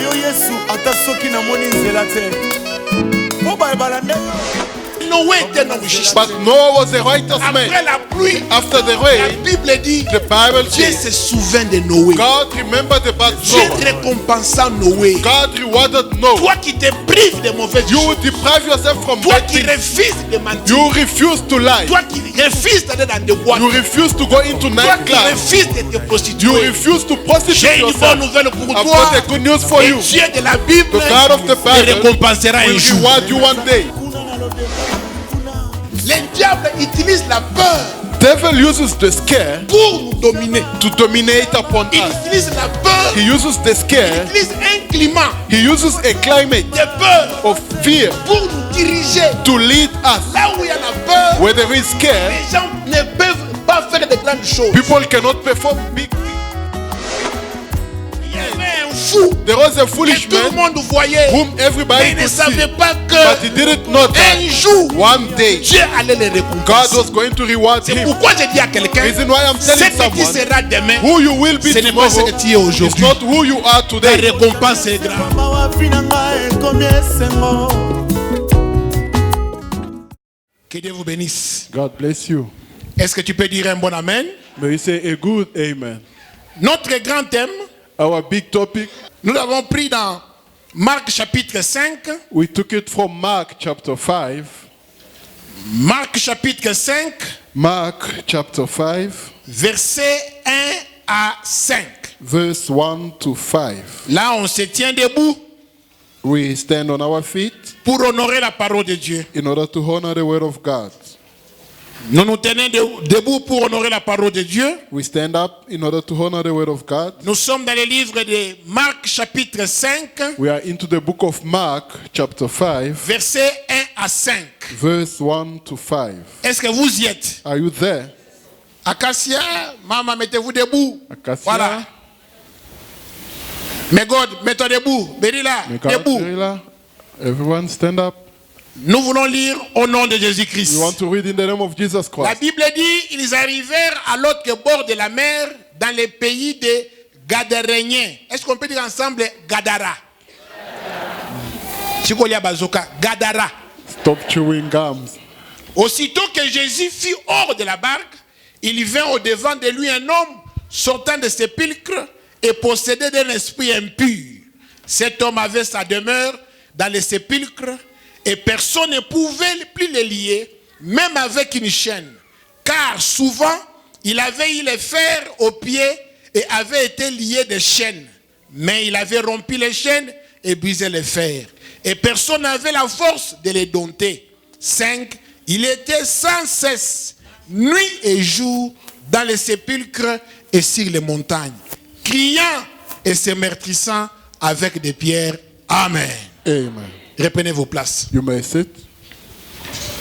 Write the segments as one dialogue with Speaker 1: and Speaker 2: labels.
Speaker 1: yo Yesu ata soki na moni nzela te. Po ba balande.
Speaker 2: Noé était non juste.
Speaker 3: But Noah was a righteous man.
Speaker 2: Après la pluie,
Speaker 3: After the
Speaker 2: la
Speaker 3: rain,
Speaker 2: Bible dit,
Speaker 3: the Bible
Speaker 2: Dieu
Speaker 3: says,
Speaker 2: se souvint de Noé.
Speaker 3: God remembered about
Speaker 2: Dieu
Speaker 3: Noah.
Speaker 2: récompensant Noé.
Speaker 3: God rewarded Noah.
Speaker 2: Toi qui te prives de mauvaises
Speaker 3: You
Speaker 2: choses.
Speaker 3: will deprive yourself from
Speaker 2: Toi
Speaker 3: bad
Speaker 2: qui
Speaker 3: things.
Speaker 2: refuses de mentir.
Speaker 3: You refuse to lie.
Speaker 2: Toi qui refuses d'aller dans des boîtes.
Speaker 3: You refuse to go into
Speaker 2: Toi qui
Speaker 3: nightclubs.
Speaker 2: refuses de te
Speaker 3: You
Speaker 2: prostituer.
Speaker 3: refuse to prostitute
Speaker 2: J'ai une bonne
Speaker 3: yourself.
Speaker 2: nouvelle pour
Speaker 3: I've
Speaker 2: toi.
Speaker 3: got a good news for
Speaker 2: Et
Speaker 3: you.
Speaker 2: Dieu de la Bible
Speaker 3: The God of the
Speaker 2: te
Speaker 3: Bible
Speaker 2: récompensera un
Speaker 3: will
Speaker 2: jour.
Speaker 3: reward you one day.
Speaker 2: Le diable utilise la peur
Speaker 3: Devil uses the scare
Speaker 2: pour nous dominer.
Speaker 3: to dominate upon
Speaker 2: Il
Speaker 3: us.
Speaker 2: utilise la peur.
Speaker 3: He uses the
Speaker 2: Il
Speaker 3: scare.
Speaker 2: utilise un climat
Speaker 3: He uses a climate
Speaker 2: de peur
Speaker 3: of fear
Speaker 2: pour nous diriger.
Speaker 3: to lead us.
Speaker 2: Là où il y a la peur,
Speaker 3: Where there is scare,
Speaker 2: les gens ne peuvent pas faire de grandes choses.
Speaker 3: people cannot perform big things.
Speaker 2: Il y avait un fou
Speaker 3: There was a
Speaker 2: que
Speaker 3: foolish
Speaker 2: tout le
Speaker 3: man
Speaker 2: monde voyait.
Speaker 3: whom
Speaker 2: Mais
Speaker 3: everybody
Speaker 2: il ne
Speaker 3: could see,
Speaker 2: savait pas
Speaker 3: but he
Speaker 2: que
Speaker 3: didn't know
Speaker 2: un
Speaker 3: that
Speaker 2: jour,
Speaker 3: one day
Speaker 2: Dieu allait le
Speaker 3: God
Speaker 2: récompenser.
Speaker 3: was going to reward
Speaker 2: C'est
Speaker 3: him.
Speaker 2: pourquoi je dis à quelqu'un,
Speaker 3: Reason why I'm
Speaker 2: ce
Speaker 3: telling
Speaker 2: que tu
Speaker 3: someone
Speaker 2: seras demain,
Speaker 3: who you will be
Speaker 2: ce n'est pas ce
Speaker 3: tomorrow
Speaker 2: que tu es
Speaker 3: is
Speaker 2: aujourd'hui.
Speaker 3: not who you are
Speaker 2: Ta
Speaker 3: today.
Speaker 2: récompense est grande.
Speaker 1: Mawafi na ngai ekomi esengo.
Speaker 2: Que Dieu vous bénisse.
Speaker 3: God bless you.
Speaker 2: Est-ce que tu peux dire un bon amen?
Speaker 3: May you say a good amen.
Speaker 2: Notre grand thème,
Speaker 3: Our big topic,
Speaker 2: nous l'avons pris dans Marc chapitre 5.
Speaker 3: we took it from Mark chapter 5.
Speaker 2: Marc chapitre 5,
Speaker 3: Mark chapter 5,
Speaker 2: versets 1 à 5.
Speaker 3: verse 1 to 5.
Speaker 2: Là, on se tient debout
Speaker 3: We stand on our feet
Speaker 2: pour honorer la parole de Dieu.
Speaker 3: in order to honor the word of God.
Speaker 2: Nous nous tenons debout pour honorer la parole de Dieu.
Speaker 3: We stand up in order to honor the word of God.
Speaker 2: Nous sommes dans le livre de Marc chapitre 5,
Speaker 3: We are into the book of Mark chapter 5,
Speaker 2: versets 1 à 5.
Speaker 3: verse 1 to 5.
Speaker 2: Est-ce que vous y êtes?
Speaker 3: Are you there?
Speaker 2: Acacia, maman, mettez-vous debout.
Speaker 3: Acacia.
Speaker 2: Voilà. Mais God, mets-toi debout. Berila, debout.
Speaker 3: Mikaela, everyone stand up.
Speaker 2: Nous voulons lire au nom de
Speaker 3: We
Speaker 2: Jésus-Christ.
Speaker 3: want to read in the name of Jesus
Speaker 2: La
Speaker 3: Christ.
Speaker 2: Bible dit, ils arrivèrent à l'autre bord de la mer, dans le pays des Gadaréniens. Est-ce qu'on peut dire ensemble Gadara? Chikolia Bazoka, Gadara.
Speaker 3: Stop chewing gums.
Speaker 2: Aussitôt que Jésus fut hors de la barque, il vint au-devant de lui un homme sortant de sépulcre et possédé d'un esprit impur. Cet homme avait sa demeure dans les sépulcres et personne ne pouvait plus le lier, même avec une chaîne. Car souvent, il avait eu les fers aux pieds et avait été lié de chaînes. Mais il avait rompu les chaînes et brisé les fers. Et personne n'avait la force de les dompter. 5. Il était sans cesse, nuit et jour, dans les sépulcres et sur les montagnes, criant et se meurtrissant avec des pierres. Amen.
Speaker 3: Amen.
Speaker 2: Reprenez vos places.
Speaker 3: You may sit.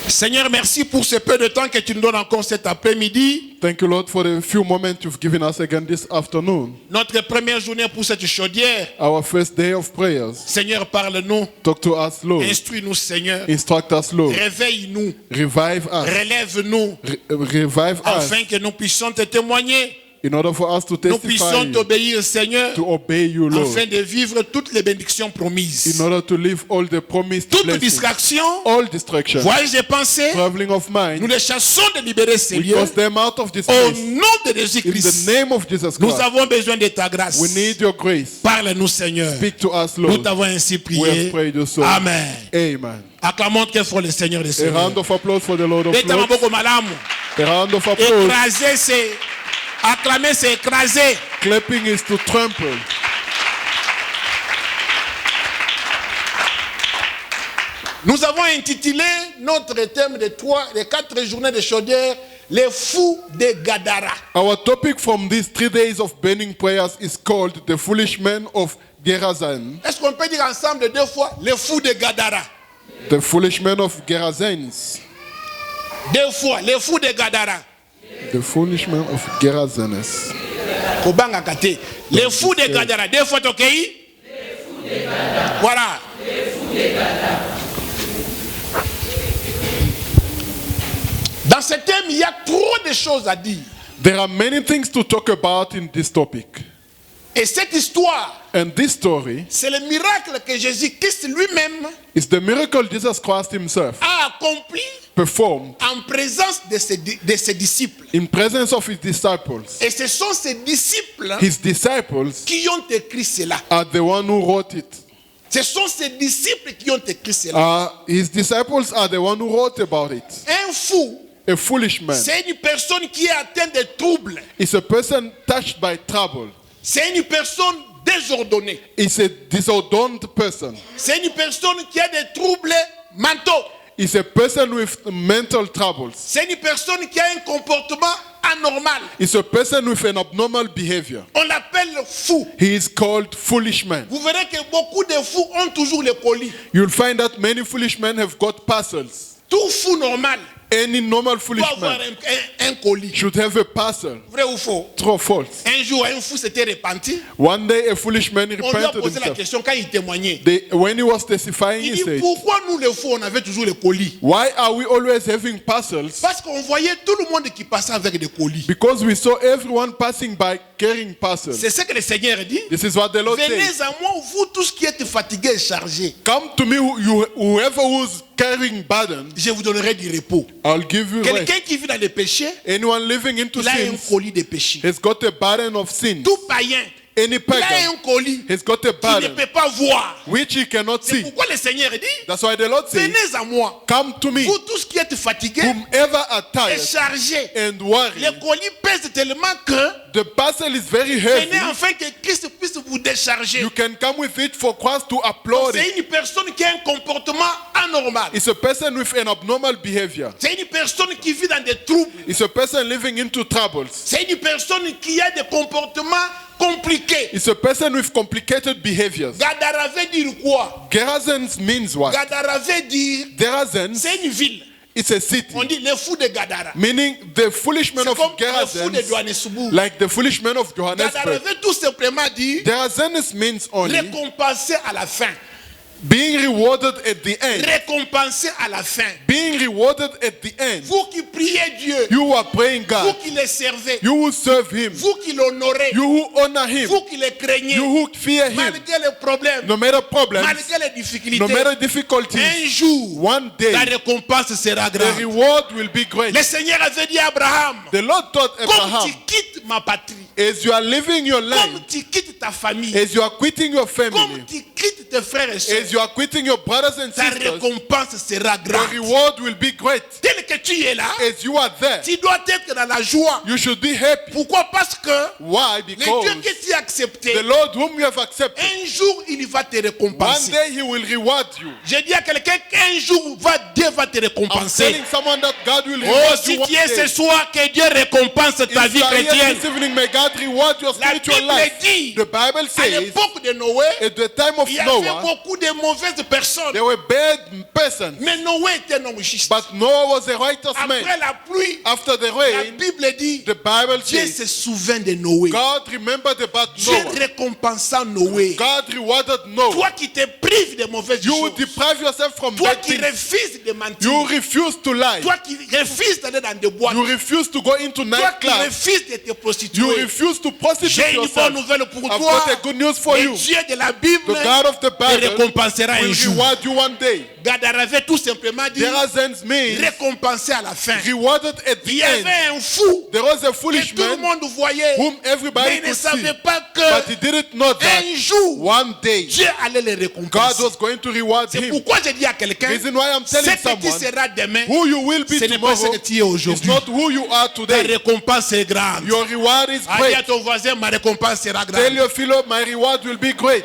Speaker 2: Seigneur, merci pour ce peu de temps que tu nous donnes encore cet après-midi.
Speaker 3: Thank you, Lord, for the few moments you've given us again this afternoon.
Speaker 2: Notre première journée pour cette chaudière.
Speaker 3: Our first day of prayers.
Speaker 2: Seigneur, parle-nous.
Speaker 3: Talk to us, Lord.
Speaker 2: Instruis-nous, Seigneur.
Speaker 3: Instruct us, Lord.
Speaker 2: Réveille-nous.
Speaker 3: Revive us.
Speaker 2: Relève-nous.
Speaker 3: Revive us
Speaker 2: Afin que nous puissions te témoigner.
Speaker 3: in order for us to
Speaker 2: Nous
Speaker 3: testify
Speaker 2: puissions
Speaker 3: you,
Speaker 2: t'obéir, Seigneur.
Speaker 3: to obey you, Lord,
Speaker 2: Afin de vivre toutes les bénédictions promises.
Speaker 3: in order to live all the promised
Speaker 2: Toute
Speaker 3: blessings,
Speaker 2: distraction,
Speaker 3: all distractions,
Speaker 2: voyage et pensée,
Speaker 3: traveling of
Speaker 2: nous
Speaker 3: mind,
Speaker 2: les chassons de libérer ces
Speaker 3: we
Speaker 2: lieux.
Speaker 3: cast them out of this
Speaker 2: Au
Speaker 3: place.
Speaker 2: nom de
Speaker 3: In the
Speaker 2: Jésus-Christ,
Speaker 3: name of Jesus
Speaker 2: nous
Speaker 3: Christ,
Speaker 2: avons besoin de ta grâce.
Speaker 3: we need your grace.
Speaker 2: Parle-nous, Seigneur.
Speaker 3: Speak to us,
Speaker 2: Nous
Speaker 3: Lord.
Speaker 2: t'avons ainsi
Speaker 3: We have
Speaker 2: prié.
Speaker 3: prayed so.
Speaker 2: Amen.
Speaker 3: Amen.
Speaker 2: Acclamons très fort le Seigneur des
Speaker 3: A
Speaker 2: Seigneurs.
Speaker 3: round of applause for the Lord of
Speaker 2: Leta
Speaker 3: Lords.
Speaker 2: maboko malamu.
Speaker 3: A round of applause.
Speaker 2: Écraser, c'est acclamer, c'est écraser.
Speaker 3: Clapping is to trample.
Speaker 2: Nous avons intitulé notre thème de 4 journées de chaudière, les fous de Gadara.
Speaker 3: Our topic from these 3 days of burning prayers is called the foolish men of Gerazim.
Speaker 2: Est-ce qu'on peut dire ensemble 2 fois les fous de Gadara?
Speaker 3: The foolish men of Gerasenes.
Speaker 2: 2 fois les fous de Gadara.
Speaker 3: The foolish men of Gerasenes.
Speaker 2: Kobanga kate. Les fous de Gadara. 2 fois ok? Les fous de Gadara. Voilà. Les fous de Gadara. Dans ce thème, il y a trop de choses à dire.
Speaker 3: There are many things to talk about in this topic.
Speaker 2: Et cette histoire,
Speaker 3: And this story
Speaker 2: c'est le miracle que Jésus-Christ lui-même
Speaker 3: is the miracle Jesus Christ himself
Speaker 2: a accompli
Speaker 3: performed
Speaker 2: en présence de ses disciples.
Speaker 3: in presence of his disciples.
Speaker 2: Et ce sont ces disciples
Speaker 3: His disciples
Speaker 2: qui ont écrit cela.
Speaker 3: are the one who wrote it.
Speaker 2: Ce sont ces disciples qui ont écrit cela.
Speaker 3: His disciples are the one who wrote about it.
Speaker 2: Un fou,
Speaker 3: A foolish man
Speaker 2: c'est une personne qui est atteinte de troubles.
Speaker 3: is a person touched by trouble.
Speaker 2: C'est une personne désordonnée.
Speaker 3: Is a disordained person.
Speaker 2: C'est une personne qui a des troubles mentaux.
Speaker 3: Is a person with mental troubles.
Speaker 2: C'est une personne qui a un comportement anormal.
Speaker 3: Is a person with an abnormal behavior.
Speaker 2: On l'appelle fou.
Speaker 3: He is called foolish man.
Speaker 2: Vous verrez que beaucoup de fous ont toujours le colis.
Speaker 3: You'll find that many foolish men have got parcels.
Speaker 2: Tout fou normal
Speaker 3: Any normal
Speaker 2: doit
Speaker 3: foolish
Speaker 2: avoir
Speaker 3: man
Speaker 2: un colis.
Speaker 3: should have a parcel.
Speaker 2: Vrai ou faux?
Speaker 3: True or false?
Speaker 2: Un jour, un fou s'était repenti.
Speaker 3: One day a foolish man
Speaker 2: On lui a
Speaker 3: repented
Speaker 2: posé la
Speaker 3: himself.
Speaker 2: question quand il témoignait.
Speaker 3: When he was testifying,
Speaker 2: Il
Speaker 3: he
Speaker 2: dit,
Speaker 3: said,
Speaker 2: pourquoi nous les fous, on avait toujours le colis?
Speaker 3: why are we always having parcels?
Speaker 2: Parce qu'on voyait tout le monde qui passait avec des colis.
Speaker 3: Because we saw everyone passing by carrying parcels.
Speaker 2: C'est ce que le Seigneur dit.
Speaker 3: This is what the Lord
Speaker 2: Venez
Speaker 3: says.
Speaker 2: à moi, vous tous qui êtes fatigués et chargés.
Speaker 3: Come to me, whoever who's carrying burden,
Speaker 2: Je vous donnerai du repos.
Speaker 3: I'll give you rest.
Speaker 2: Quelqu'un qui vit dans le péché,
Speaker 3: Anyone living into
Speaker 2: il a un
Speaker 3: sins
Speaker 2: colis de péché.
Speaker 3: has got a burden of sin.
Speaker 2: Tout païen,
Speaker 3: Any
Speaker 2: il a
Speaker 3: pagan
Speaker 2: un colis
Speaker 3: has got a
Speaker 2: qu'il ne
Speaker 3: burden
Speaker 2: peut pas voir.
Speaker 3: which he cannot
Speaker 2: C'est
Speaker 3: see.
Speaker 2: pourquoi le Seigneur dit,
Speaker 3: That's why the Lord says,
Speaker 2: venez à moi,
Speaker 3: come to me,
Speaker 2: vous tous qui êtes fatigués
Speaker 3: whomever are
Speaker 2: et
Speaker 3: tired
Speaker 2: chargés.
Speaker 3: and worried.
Speaker 2: Le colis pèse tellement que
Speaker 3: The parcel is very heavy.
Speaker 2: venez afin que Christ puisse vous décharger.
Speaker 3: You can come with it for Christ to upload it.
Speaker 2: C'est une personne qui a un comportement anormal.
Speaker 3: It's a person with an abnormal behavior.
Speaker 2: C'est une personne qui vit dans des troubles.
Speaker 3: It's a person living into troubles.
Speaker 2: C'est une personne qui a des comportements compliqués.
Speaker 3: It's a person with complicated behaviors.
Speaker 2: Gadara veut dire quoi?
Speaker 3: Gerazens means what?
Speaker 2: Gadara veut dire,
Speaker 3: Gerazens,
Speaker 2: c'est une ville.
Speaker 3: it's a city.
Speaker 2: On dit les fous de Gadara.
Speaker 3: Meaning the foolish men
Speaker 2: C'est
Speaker 3: of
Speaker 2: comme les fous de
Speaker 3: Gerazens,
Speaker 2: Johannesburg.
Speaker 3: like the foolish men of
Speaker 2: Gadara
Speaker 3: Johannesburg.
Speaker 2: veut tout simplement dire
Speaker 3: Gerazens means only
Speaker 2: récompenser à la fin.
Speaker 3: being rewarded at the end.
Speaker 2: Récompenser à la fin.
Speaker 3: Being rewarded at the end.
Speaker 2: Vous qui priez Dieu,
Speaker 3: You are praying
Speaker 2: vous
Speaker 3: God.
Speaker 2: qui le servez,
Speaker 3: You will serve Him.
Speaker 2: vous qui l'honorez,
Speaker 3: You who honor Him.
Speaker 2: vous qui le craignez,
Speaker 3: You who fear Him.
Speaker 2: malgré les problèmes,
Speaker 3: No matter problems,
Speaker 2: malgré les difficultés,
Speaker 3: no matter difficulties,
Speaker 2: un jour,
Speaker 3: one day
Speaker 2: la récompense sera
Speaker 3: the
Speaker 2: grande.
Speaker 3: reward will be great.
Speaker 2: Le Seigneur avait dit à Abraham,
Speaker 3: The Lord taught
Speaker 2: comme
Speaker 3: Abraham,
Speaker 2: tu quittes ma patrie,
Speaker 3: as you are living your life,
Speaker 2: comme tu quittes ta famille,
Speaker 3: as you are quitting your
Speaker 2: comme
Speaker 3: family,
Speaker 2: tu quittes tes frères et sœurs,
Speaker 3: as you are quitting your brothers and
Speaker 2: ta
Speaker 3: sisters,
Speaker 2: récompense sera
Speaker 3: the
Speaker 2: grande.
Speaker 3: reward will be great.
Speaker 2: Tel que tu es là,
Speaker 3: As you are there,
Speaker 2: tu dois être dans la joie.
Speaker 3: you should be happy.
Speaker 2: Pourquoi? Parce que
Speaker 3: Why?
Speaker 2: le
Speaker 3: Because
Speaker 2: Dieu que tu as accepté,
Speaker 3: the Lord whom you have accepted,
Speaker 2: un jour il va te
Speaker 3: one
Speaker 2: récompenser.
Speaker 3: day He will reward you.
Speaker 2: Je dis à quelqu'un qu'un jour Dieu va te
Speaker 3: I'm
Speaker 2: récompenser.
Speaker 3: telling someone that God will
Speaker 2: Oh,
Speaker 3: reward
Speaker 2: si
Speaker 3: you one
Speaker 2: tu es ce
Speaker 3: day.
Speaker 2: soir, que Dieu récompense ta
Speaker 3: If
Speaker 2: vie
Speaker 3: you are here
Speaker 2: chrétienne.
Speaker 3: this evening, may God reward your
Speaker 2: La
Speaker 3: spiritual
Speaker 2: Bible
Speaker 3: life.
Speaker 2: dit,
Speaker 3: The Bible
Speaker 2: à
Speaker 3: says,
Speaker 2: l'époque de Noé,
Speaker 3: at the time of
Speaker 2: il y avait
Speaker 3: Noah,
Speaker 2: beaucoup de mauvaises personnes.
Speaker 3: there were bad persons,
Speaker 2: Mais Noé était un homme juste.
Speaker 3: but Noah was a righteous man.
Speaker 2: Après la pluie,
Speaker 3: After the
Speaker 2: la
Speaker 3: rain,
Speaker 2: Bible dit,
Speaker 3: the Bible
Speaker 2: Dieu
Speaker 3: says,
Speaker 2: se souvint de Noé.
Speaker 3: God remembered about
Speaker 2: Dieu
Speaker 3: Noah.
Speaker 2: récompensa Noé.
Speaker 3: God rewarded Noah.
Speaker 2: Toi qui te prives de mauvaises
Speaker 3: You will
Speaker 2: choses.
Speaker 3: deprive yourself from
Speaker 2: Toi
Speaker 3: bad
Speaker 2: qui
Speaker 3: things.
Speaker 2: refuses de mentir.
Speaker 3: You refuse to lie.
Speaker 2: Toi qui refuses d'aller dans des boîtes.
Speaker 3: You refuse to go into
Speaker 2: Toi qui
Speaker 3: nightclubs.
Speaker 2: refuses de te
Speaker 3: You
Speaker 2: prostituer.
Speaker 3: refuse to prostitute
Speaker 2: J'ai une bonne
Speaker 3: yourself.
Speaker 2: nouvelle pour
Speaker 3: I've
Speaker 2: toi.
Speaker 3: got a good news for
Speaker 2: Le
Speaker 3: you.
Speaker 2: Dieu de la Bible
Speaker 3: The God of the
Speaker 2: te
Speaker 3: Bible
Speaker 2: récompensera un
Speaker 3: will
Speaker 2: jour.
Speaker 3: reward you one day.
Speaker 2: Gadara avait tout simplement dit
Speaker 3: Gerazens means
Speaker 2: récompenser à la fin.
Speaker 3: rewarded at
Speaker 2: Il y
Speaker 3: the end.
Speaker 2: avait un fou
Speaker 3: There was a
Speaker 2: que
Speaker 3: foolish
Speaker 2: tout le
Speaker 3: man
Speaker 2: monde voyait,
Speaker 3: whom
Speaker 2: mais
Speaker 3: everybody
Speaker 2: il ne
Speaker 3: could see,
Speaker 2: savait pas
Speaker 3: but he
Speaker 2: que
Speaker 3: didn't know that
Speaker 2: un jour
Speaker 3: one day
Speaker 2: Dieu allait le
Speaker 3: God
Speaker 2: récompenser.
Speaker 3: was going to reward
Speaker 2: C'est
Speaker 3: him.
Speaker 2: pourquoi je dis à quelqu'un,
Speaker 3: Reason why I'm telling
Speaker 2: ce que tu
Speaker 3: someone
Speaker 2: seras demain,
Speaker 3: who you will be
Speaker 2: ce n'est pas ce
Speaker 3: tomorrow
Speaker 2: que tu es
Speaker 3: is
Speaker 2: aujourd'hui.
Speaker 3: not who you are
Speaker 2: Ta
Speaker 3: today.
Speaker 2: récompense est grande.
Speaker 3: Your reward is
Speaker 2: Dis à
Speaker 3: great.
Speaker 2: ton voisin, ma récompense sera
Speaker 3: Tell
Speaker 2: grande.
Speaker 3: your fellow, my reward will be great.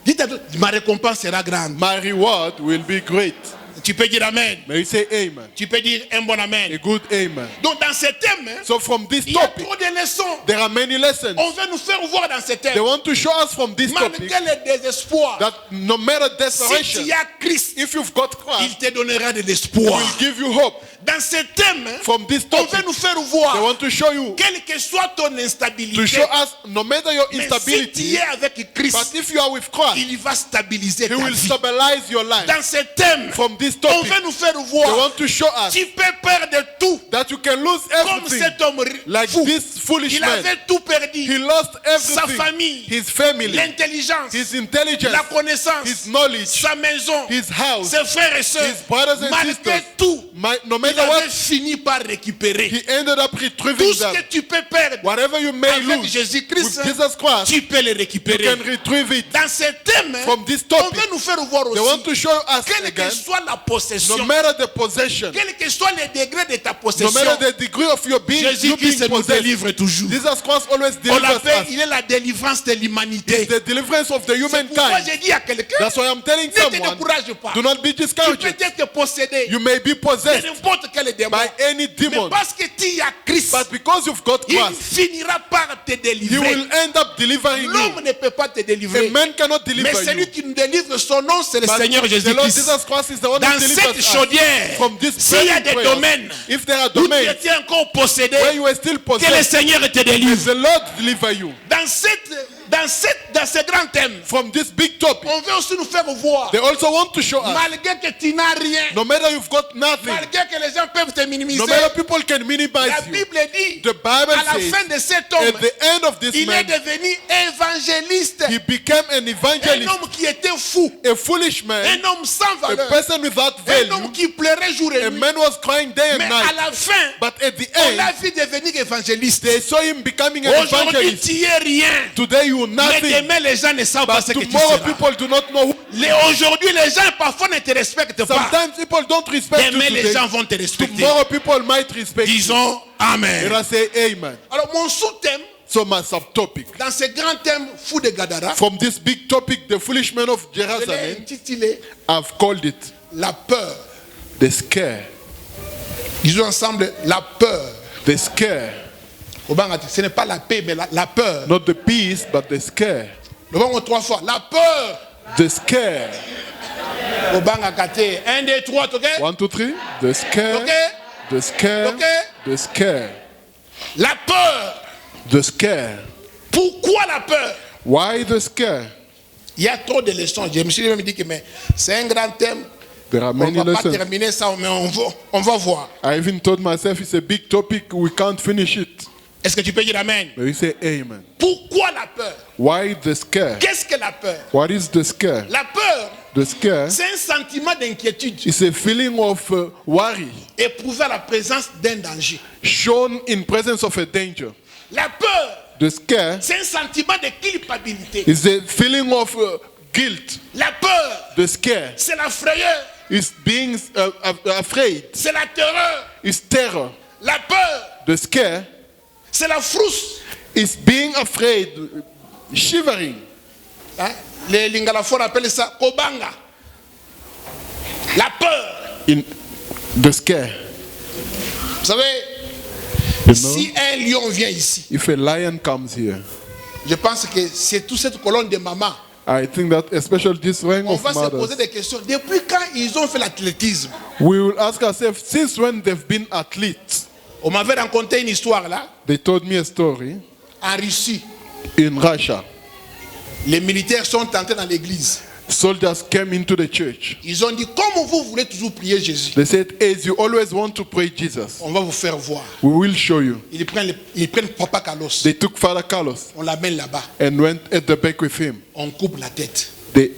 Speaker 2: Dites à toi, ma récompense sera grande.
Speaker 3: My reward will be great.
Speaker 2: Tu peux dire amen.
Speaker 3: May you say amen.
Speaker 2: Tu peux dire un bon
Speaker 3: A
Speaker 2: amen.
Speaker 3: good amen.
Speaker 2: Donc dans ce thème, hein,
Speaker 3: So from this
Speaker 2: il y a
Speaker 3: topic,
Speaker 2: trop de leçons.
Speaker 3: there are many lessons.
Speaker 2: On veut nous faire voir dans ce thème.
Speaker 3: They want to show us from this
Speaker 2: Malgré
Speaker 3: topic
Speaker 2: le désespoir,
Speaker 3: that no matter
Speaker 2: si
Speaker 3: desperation,
Speaker 2: tu as Christ,
Speaker 3: if you've got
Speaker 2: il
Speaker 3: Christ,
Speaker 2: te donnera de
Speaker 3: He
Speaker 2: l'espoir.
Speaker 3: will give you hope.
Speaker 2: Dans ce thème,
Speaker 3: From this
Speaker 2: on
Speaker 3: topic,
Speaker 2: veut nous faire
Speaker 3: they
Speaker 2: voir,
Speaker 3: want to show you,
Speaker 2: quelle que soit ton
Speaker 3: to
Speaker 2: instabilité,
Speaker 3: show us, no matter your
Speaker 2: mais si tu
Speaker 3: instability,
Speaker 2: es avec Christ,
Speaker 3: but if you are with Christ,
Speaker 2: il va stabiliser
Speaker 3: He
Speaker 2: ta
Speaker 3: will
Speaker 2: vie.
Speaker 3: stabilize your life.
Speaker 2: Dans ce thème,
Speaker 3: From this
Speaker 2: on
Speaker 3: topic,
Speaker 2: veut nous faire
Speaker 3: they
Speaker 2: voir,
Speaker 3: want to show us
Speaker 2: tu peux perdre tout,
Speaker 3: that you can lose
Speaker 2: comme
Speaker 3: everything.
Speaker 2: cet homme
Speaker 3: Like
Speaker 2: fou.
Speaker 3: this foolish
Speaker 2: Il
Speaker 3: man,
Speaker 2: avait tout perdu.
Speaker 3: he lost
Speaker 2: Sa
Speaker 3: everything.
Speaker 2: famille,
Speaker 3: His family,
Speaker 2: l'intelligence,
Speaker 3: his intelligence,
Speaker 2: la connaissance,
Speaker 3: his knowledge,
Speaker 2: sa maison,
Speaker 3: his house,
Speaker 2: ses frères et sœurs.
Speaker 3: his brothers and
Speaker 2: Malgré
Speaker 3: sisters.
Speaker 2: tout,
Speaker 3: No
Speaker 2: il
Speaker 3: matter
Speaker 2: avait
Speaker 3: what,
Speaker 2: fini par récupérer.
Speaker 3: he ended up
Speaker 2: Tout
Speaker 3: retrieving
Speaker 2: ce
Speaker 3: them.
Speaker 2: que tu peux perdre
Speaker 3: Whatever you may
Speaker 2: avec
Speaker 3: lose with
Speaker 2: Jésus-Christ,
Speaker 3: Jesus Christ,
Speaker 2: tu peux le
Speaker 3: you
Speaker 2: récupérer.
Speaker 3: can retrieve it.
Speaker 2: Dans ce thème,
Speaker 3: From this
Speaker 2: on
Speaker 3: topic,
Speaker 2: veut nous faire voir
Speaker 3: they want
Speaker 2: aussi,
Speaker 3: to show us
Speaker 2: quelle que
Speaker 3: again,
Speaker 2: soit la possession,
Speaker 3: no matter the possession,
Speaker 2: quel que soit le degré de ta
Speaker 3: no
Speaker 2: possession,
Speaker 3: matter the degree of your being, you
Speaker 2: Jésus-Christ
Speaker 3: being
Speaker 2: nous
Speaker 3: possessed,
Speaker 2: délivre toujours.
Speaker 3: Jesus Christ always
Speaker 2: On
Speaker 3: delivers
Speaker 2: l'appelle,
Speaker 3: us.
Speaker 2: il est la délivrance de l'humanité.
Speaker 3: It's the deliverance of the
Speaker 2: C'est pourquoi
Speaker 3: humankind.
Speaker 2: j'ai dit à quelqu'un,
Speaker 3: That's why I'm telling
Speaker 2: ne te
Speaker 3: someone,
Speaker 2: décourage pas.
Speaker 3: do not be
Speaker 2: Tu peux
Speaker 3: discouraged.
Speaker 2: être possédé
Speaker 3: You may be
Speaker 2: de
Speaker 3: possessed
Speaker 2: n'importe quel démon.
Speaker 3: by any
Speaker 2: Mais
Speaker 3: demon,
Speaker 2: parce que tu as Christ,
Speaker 3: but because you've got
Speaker 2: il
Speaker 3: Christ,
Speaker 2: finira par te
Speaker 3: He
Speaker 2: délivrer.
Speaker 3: will end up delivering you.
Speaker 2: L'homme ne peut pas te délivrer.
Speaker 3: A man cannot
Speaker 2: Mais
Speaker 3: deliver
Speaker 2: celui
Speaker 3: you.
Speaker 2: qui nous délivre, son nom, c'est le
Speaker 3: But
Speaker 2: Seigneur
Speaker 3: the Lord
Speaker 2: Jésus-Christ.
Speaker 3: Jesus Christ is the one
Speaker 2: Dans
Speaker 3: who delivers
Speaker 2: cette
Speaker 3: us
Speaker 2: chaudière,
Speaker 3: from this
Speaker 2: s'il y a des
Speaker 3: burning prayers.
Speaker 2: domaines
Speaker 3: If there are
Speaker 2: où tu
Speaker 3: domains
Speaker 2: étais encore possédé,
Speaker 3: where you are still
Speaker 2: que le
Speaker 3: possessed,
Speaker 2: Seigneur te
Speaker 3: may
Speaker 2: délivre.
Speaker 3: the Lord deliver you.
Speaker 2: Dans ce grand thème,
Speaker 3: From this big topic,
Speaker 2: on veut aussi nous faire voir,
Speaker 3: they also want to show us,
Speaker 2: malgré que tu n'as rien,
Speaker 3: no matter you've got nothing,
Speaker 2: malgré que les gens peuvent te minimiser,
Speaker 3: no matter people can minimize
Speaker 2: la
Speaker 3: you,
Speaker 2: Bible dit,
Speaker 3: the Bible
Speaker 2: à la
Speaker 3: says,
Speaker 2: fin de cet
Speaker 3: at
Speaker 2: homme,
Speaker 3: the end of this
Speaker 2: il est
Speaker 3: man,
Speaker 2: devenu évangéliste.
Speaker 3: he became an
Speaker 2: Un
Speaker 3: evangelist,
Speaker 2: homme qui était fou,
Speaker 3: a foolish man,
Speaker 2: un homme sans
Speaker 3: a
Speaker 2: valeur,
Speaker 3: person without
Speaker 2: un
Speaker 3: value,
Speaker 2: homme qui pleurait jour et
Speaker 3: a
Speaker 2: nuit.
Speaker 3: man was crying day
Speaker 2: Mais
Speaker 3: and
Speaker 2: à
Speaker 3: night.
Speaker 2: la fin,
Speaker 3: But at the
Speaker 2: on l'a
Speaker 3: end,
Speaker 2: vu devenir évangéliste.
Speaker 3: they saw him becoming an
Speaker 2: Aujourd'hui,
Speaker 3: evangelist.
Speaker 2: tu es rien.
Speaker 3: Today you are
Speaker 2: Mais
Speaker 3: nothing.
Speaker 2: demain, les gens ne savent pas
Speaker 3: But
Speaker 2: ce que tu
Speaker 3: tomorrow
Speaker 2: seras.
Speaker 3: people do not know who.
Speaker 2: Aujourd'hui, les gens parfois ne te respectent pas.
Speaker 3: Sometimes people don't respect you
Speaker 2: Demain, les
Speaker 3: today.
Speaker 2: gens vont te respecter.
Speaker 3: Tomorrow people might respect you.
Speaker 2: Disons Amen.
Speaker 3: And I say amen.
Speaker 2: Alors, mon sous-thème,
Speaker 3: So my subtopic,
Speaker 2: dans ce grand thème fou de Gadara,
Speaker 3: from this big topic, the foolish men of
Speaker 2: je l'ai
Speaker 3: Jerusalem,
Speaker 2: intitulé
Speaker 3: I've called it
Speaker 2: La peur.
Speaker 3: the scare.
Speaker 2: Disons ensemble la peur.
Speaker 3: The scare.
Speaker 2: Ce n'est pas la paix, mais la peur.
Speaker 3: Not the peace, but the scare.
Speaker 2: Le bango 3 fois. La peur.
Speaker 3: The scare.
Speaker 2: Au banga kate. 1, 2, 3, ok?
Speaker 3: 1, 2, 3. The scare.
Speaker 2: Ok?
Speaker 3: The scare.
Speaker 2: Ok?
Speaker 3: The scare.
Speaker 2: La peur.
Speaker 3: The scare.
Speaker 2: Pourquoi la peur?
Speaker 3: Why the scare?
Speaker 2: Il y a trop de leçons. Je me suis même dit que mais c'est un grand thème.
Speaker 3: There are
Speaker 2: On
Speaker 3: many
Speaker 2: ne va pas
Speaker 3: lessons.
Speaker 2: terminer ça, mais on va voir.
Speaker 3: I even told myself it's a big topic, we can't finish it.
Speaker 2: Est-ce que tu peux dire Amen?
Speaker 3: But we say amen.
Speaker 2: Pourquoi la peur?
Speaker 3: Why the scare?
Speaker 2: Qu'est-ce que la peur?
Speaker 3: What is the scare?
Speaker 2: La peur,
Speaker 3: The scare
Speaker 2: c'est un sentiment d'inquiétude
Speaker 3: is a feeling of worry
Speaker 2: éprouvé à la présence d'un danger.
Speaker 3: shown in presence of a danger.
Speaker 2: La peur,
Speaker 3: The scare
Speaker 2: c'est un sentiment de culpabilité.
Speaker 3: is a feeling of guilt.
Speaker 2: La peur,
Speaker 3: The scare
Speaker 2: c'est la frayeur,
Speaker 3: is being afraid.
Speaker 2: c'est la terreur.
Speaker 3: Is terror.
Speaker 2: La peur,
Speaker 3: The scare
Speaker 2: c'est la frousse.
Speaker 3: is being afraid, shivering.
Speaker 2: Hein? Les Lingalafor appellent ça Kobanga. La peur.
Speaker 3: In the scare,
Speaker 2: Vous savez,
Speaker 3: you know,
Speaker 2: si un lion vient ici,
Speaker 3: if a lion comes here,
Speaker 2: je pense que c'est toute cette colonne de maman.
Speaker 3: I think that especially this ring
Speaker 2: On
Speaker 3: of
Speaker 2: va se poser
Speaker 3: mothers,
Speaker 2: des questions. Depuis quand ils ont fait l'athlétisme?
Speaker 3: we will ask ourselves, since when they've been athletes?
Speaker 2: On m'avait raconté une histoire là,
Speaker 3: They told me a story
Speaker 2: en Russie.
Speaker 3: in Russia.
Speaker 2: Les militaires sont entrés dans l'église.
Speaker 3: Soldiers came into the church.
Speaker 2: Ils ont dit, comme vous voulez toujours prier Jésus,
Speaker 3: They said, as you always want to pray Jesus,
Speaker 2: on va vous faire voir.
Speaker 3: we will show you.
Speaker 2: Ils prennent Papa Carlos.
Speaker 3: They took Father Carlos
Speaker 2: On l'amène là-bas.
Speaker 3: and went at the back with him.
Speaker 2: On coupe la tête.
Speaker 3: They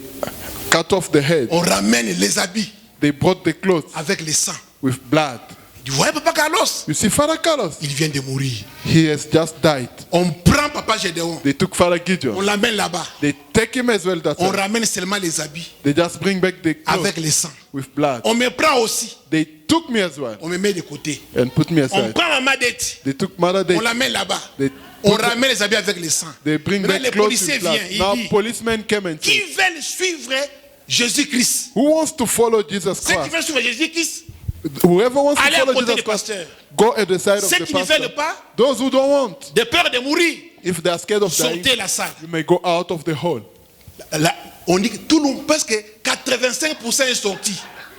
Speaker 3: cut off the head.
Speaker 2: On ramène les habits
Speaker 3: They brought the clothes
Speaker 2: avec le sang.
Speaker 3: with blood.
Speaker 2: Tu vois Papa Carlos?
Speaker 3: You see, Father Carlos,
Speaker 2: Il vient de mourir.
Speaker 3: he has just died.
Speaker 2: On prend Papa Gédéon.
Speaker 3: They took Father
Speaker 2: On
Speaker 3: Gideon.
Speaker 2: l'amène là-bas.
Speaker 3: They take him as well. That
Speaker 2: On
Speaker 3: time.
Speaker 2: ramène seulement les habits
Speaker 3: They just bring back the
Speaker 2: avec
Speaker 3: clothes
Speaker 2: le sang.
Speaker 3: with blood.
Speaker 2: On me prend aussi.
Speaker 3: They took me as well
Speaker 2: On me met de côté.
Speaker 3: and put me
Speaker 2: On
Speaker 3: aside.
Speaker 2: prend Maman Dette.
Speaker 3: They took Mother
Speaker 2: On
Speaker 3: Day.
Speaker 2: l'amène là-bas.
Speaker 3: They
Speaker 2: On
Speaker 3: put-
Speaker 2: ramène les habits avec le sang.
Speaker 3: They bring
Speaker 2: Maintenant,
Speaker 3: back
Speaker 2: les
Speaker 3: clothes
Speaker 2: policiers
Speaker 3: with blood.
Speaker 2: viennent.
Speaker 3: Now
Speaker 2: Ils disent,
Speaker 3: policemen came and
Speaker 2: qui
Speaker 3: said,
Speaker 2: veulent suivre Jésus-Christ?
Speaker 3: who wants to follow Jesus
Speaker 2: Ceux qui
Speaker 3: Christ?
Speaker 2: veulent suivre Jésus-Christ,
Speaker 3: Whoever wants to
Speaker 2: allez à
Speaker 3: follow
Speaker 2: côté
Speaker 3: Jesus
Speaker 2: du
Speaker 3: Christ,
Speaker 2: pasteur.
Speaker 3: go at the side of
Speaker 2: Ceux
Speaker 3: the
Speaker 2: qui ne
Speaker 3: pastor.
Speaker 2: veulent pas,
Speaker 3: Those who don't want,
Speaker 2: de peur de mourir,
Speaker 3: if they are scared of dying,
Speaker 2: sortez la salle.
Speaker 3: you may go out of the hall.
Speaker 2: Là, on dit que tout le monde, presque 85% est sorti.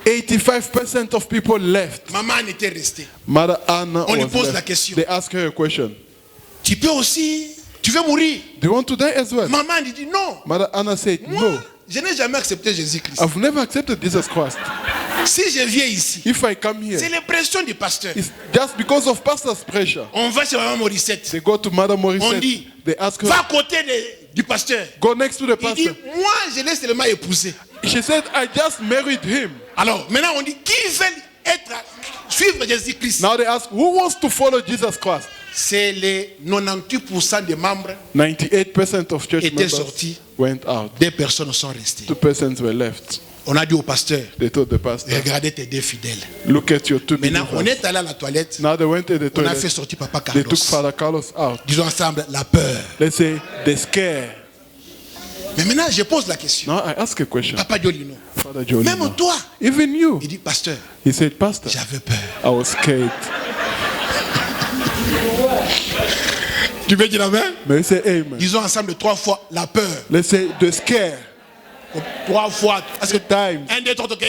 Speaker 3: 85% of people left.
Speaker 2: Maman Anne était restée.
Speaker 3: Mother Anna
Speaker 2: On lui
Speaker 3: was
Speaker 2: pose la
Speaker 3: left.
Speaker 2: question.
Speaker 3: They ask her a question.
Speaker 2: Tu peux aussi, tu veux mourir?
Speaker 3: Do you want to die as well?
Speaker 2: Maman Anne dit non.
Speaker 3: Mother Anna said,
Speaker 2: Moi,
Speaker 3: no,
Speaker 2: je n'ai jamais accepté Jésus-Christ.
Speaker 3: I've never accepted Jesus Christ.
Speaker 2: Si je viens ici,
Speaker 3: If I come
Speaker 2: c'est
Speaker 3: here,
Speaker 2: la pression du pasteur.
Speaker 3: it's just because of pastor's pressure.
Speaker 2: On va chez Maman Morissette.
Speaker 3: They go to Mother
Speaker 2: On
Speaker 3: Morissette.
Speaker 2: dit,
Speaker 3: They ask
Speaker 2: va
Speaker 3: her,
Speaker 2: à côté du pasteur.
Speaker 3: go next to the
Speaker 2: Il dit,
Speaker 3: pastor.
Speaker 2: moi, je l'ai seulement épousé.
Speaker 3: She said, I just married him.
Speaker 2: Alors, maintenant, on dit, qui veut suivre Jésus-Christ?
Speaker 3: Now they ask, who wants to follow Jesus Christ?
Speaker 2: C'est les 98% des membres,
Speaker 3: 98% of church
Speaker 2: Étaient
Speaker 3: members
Speaker 2: sortis.
Speaker 3: went out.
Speaker 2: des personnes sont restées.
Speaker 3: 2 persons were left.
Speaker 2: On a dit au pasteur,
Speaker 3: They told the pastor,
Speaker 2: regardez tes deux fidèles.
Speaker 3: look at your 2
Speaker 2: Maintenant, on
Speaker 3: believers.
Speaker 2: est allé à la toilette.
Speaker 3: Now they went to the
Speaker 2: On a fait
Speaker 3: toilet.
Speaker 2: sortir Papa
Speaker 3: They took
Speaker 2: Carlos.
Speaker 3: Father Carlos out.
Speaker 2: Disons ensemble, la peur.
Speaker 3: Let's say they scare.
Speaker 2: Mais maintenant, je pose la question.
Speaker 3: Now I ask a question.
Speaker 2: Papa Diolino,
Speaker 3: Father Johnny.
Speaker 2: même toi,
Speaker 3: Even you.
Speaker 2: il dit, pasteur,
Speaker 3: He said, Pastor,
Speaker 2: j'avais peur.
Speaker 3: I was scared.
Speaker 2: Tu veux dire amen?
Speaker 3: May we say amen?
Speaker 2: Disons ensemble 3 fois la peur.
Speaker 3: Let's say the scare.
Speaker 2: 3 fois. Parce que
Speaker 3: Times.
Speaker 2: 1, 2, 3, OK?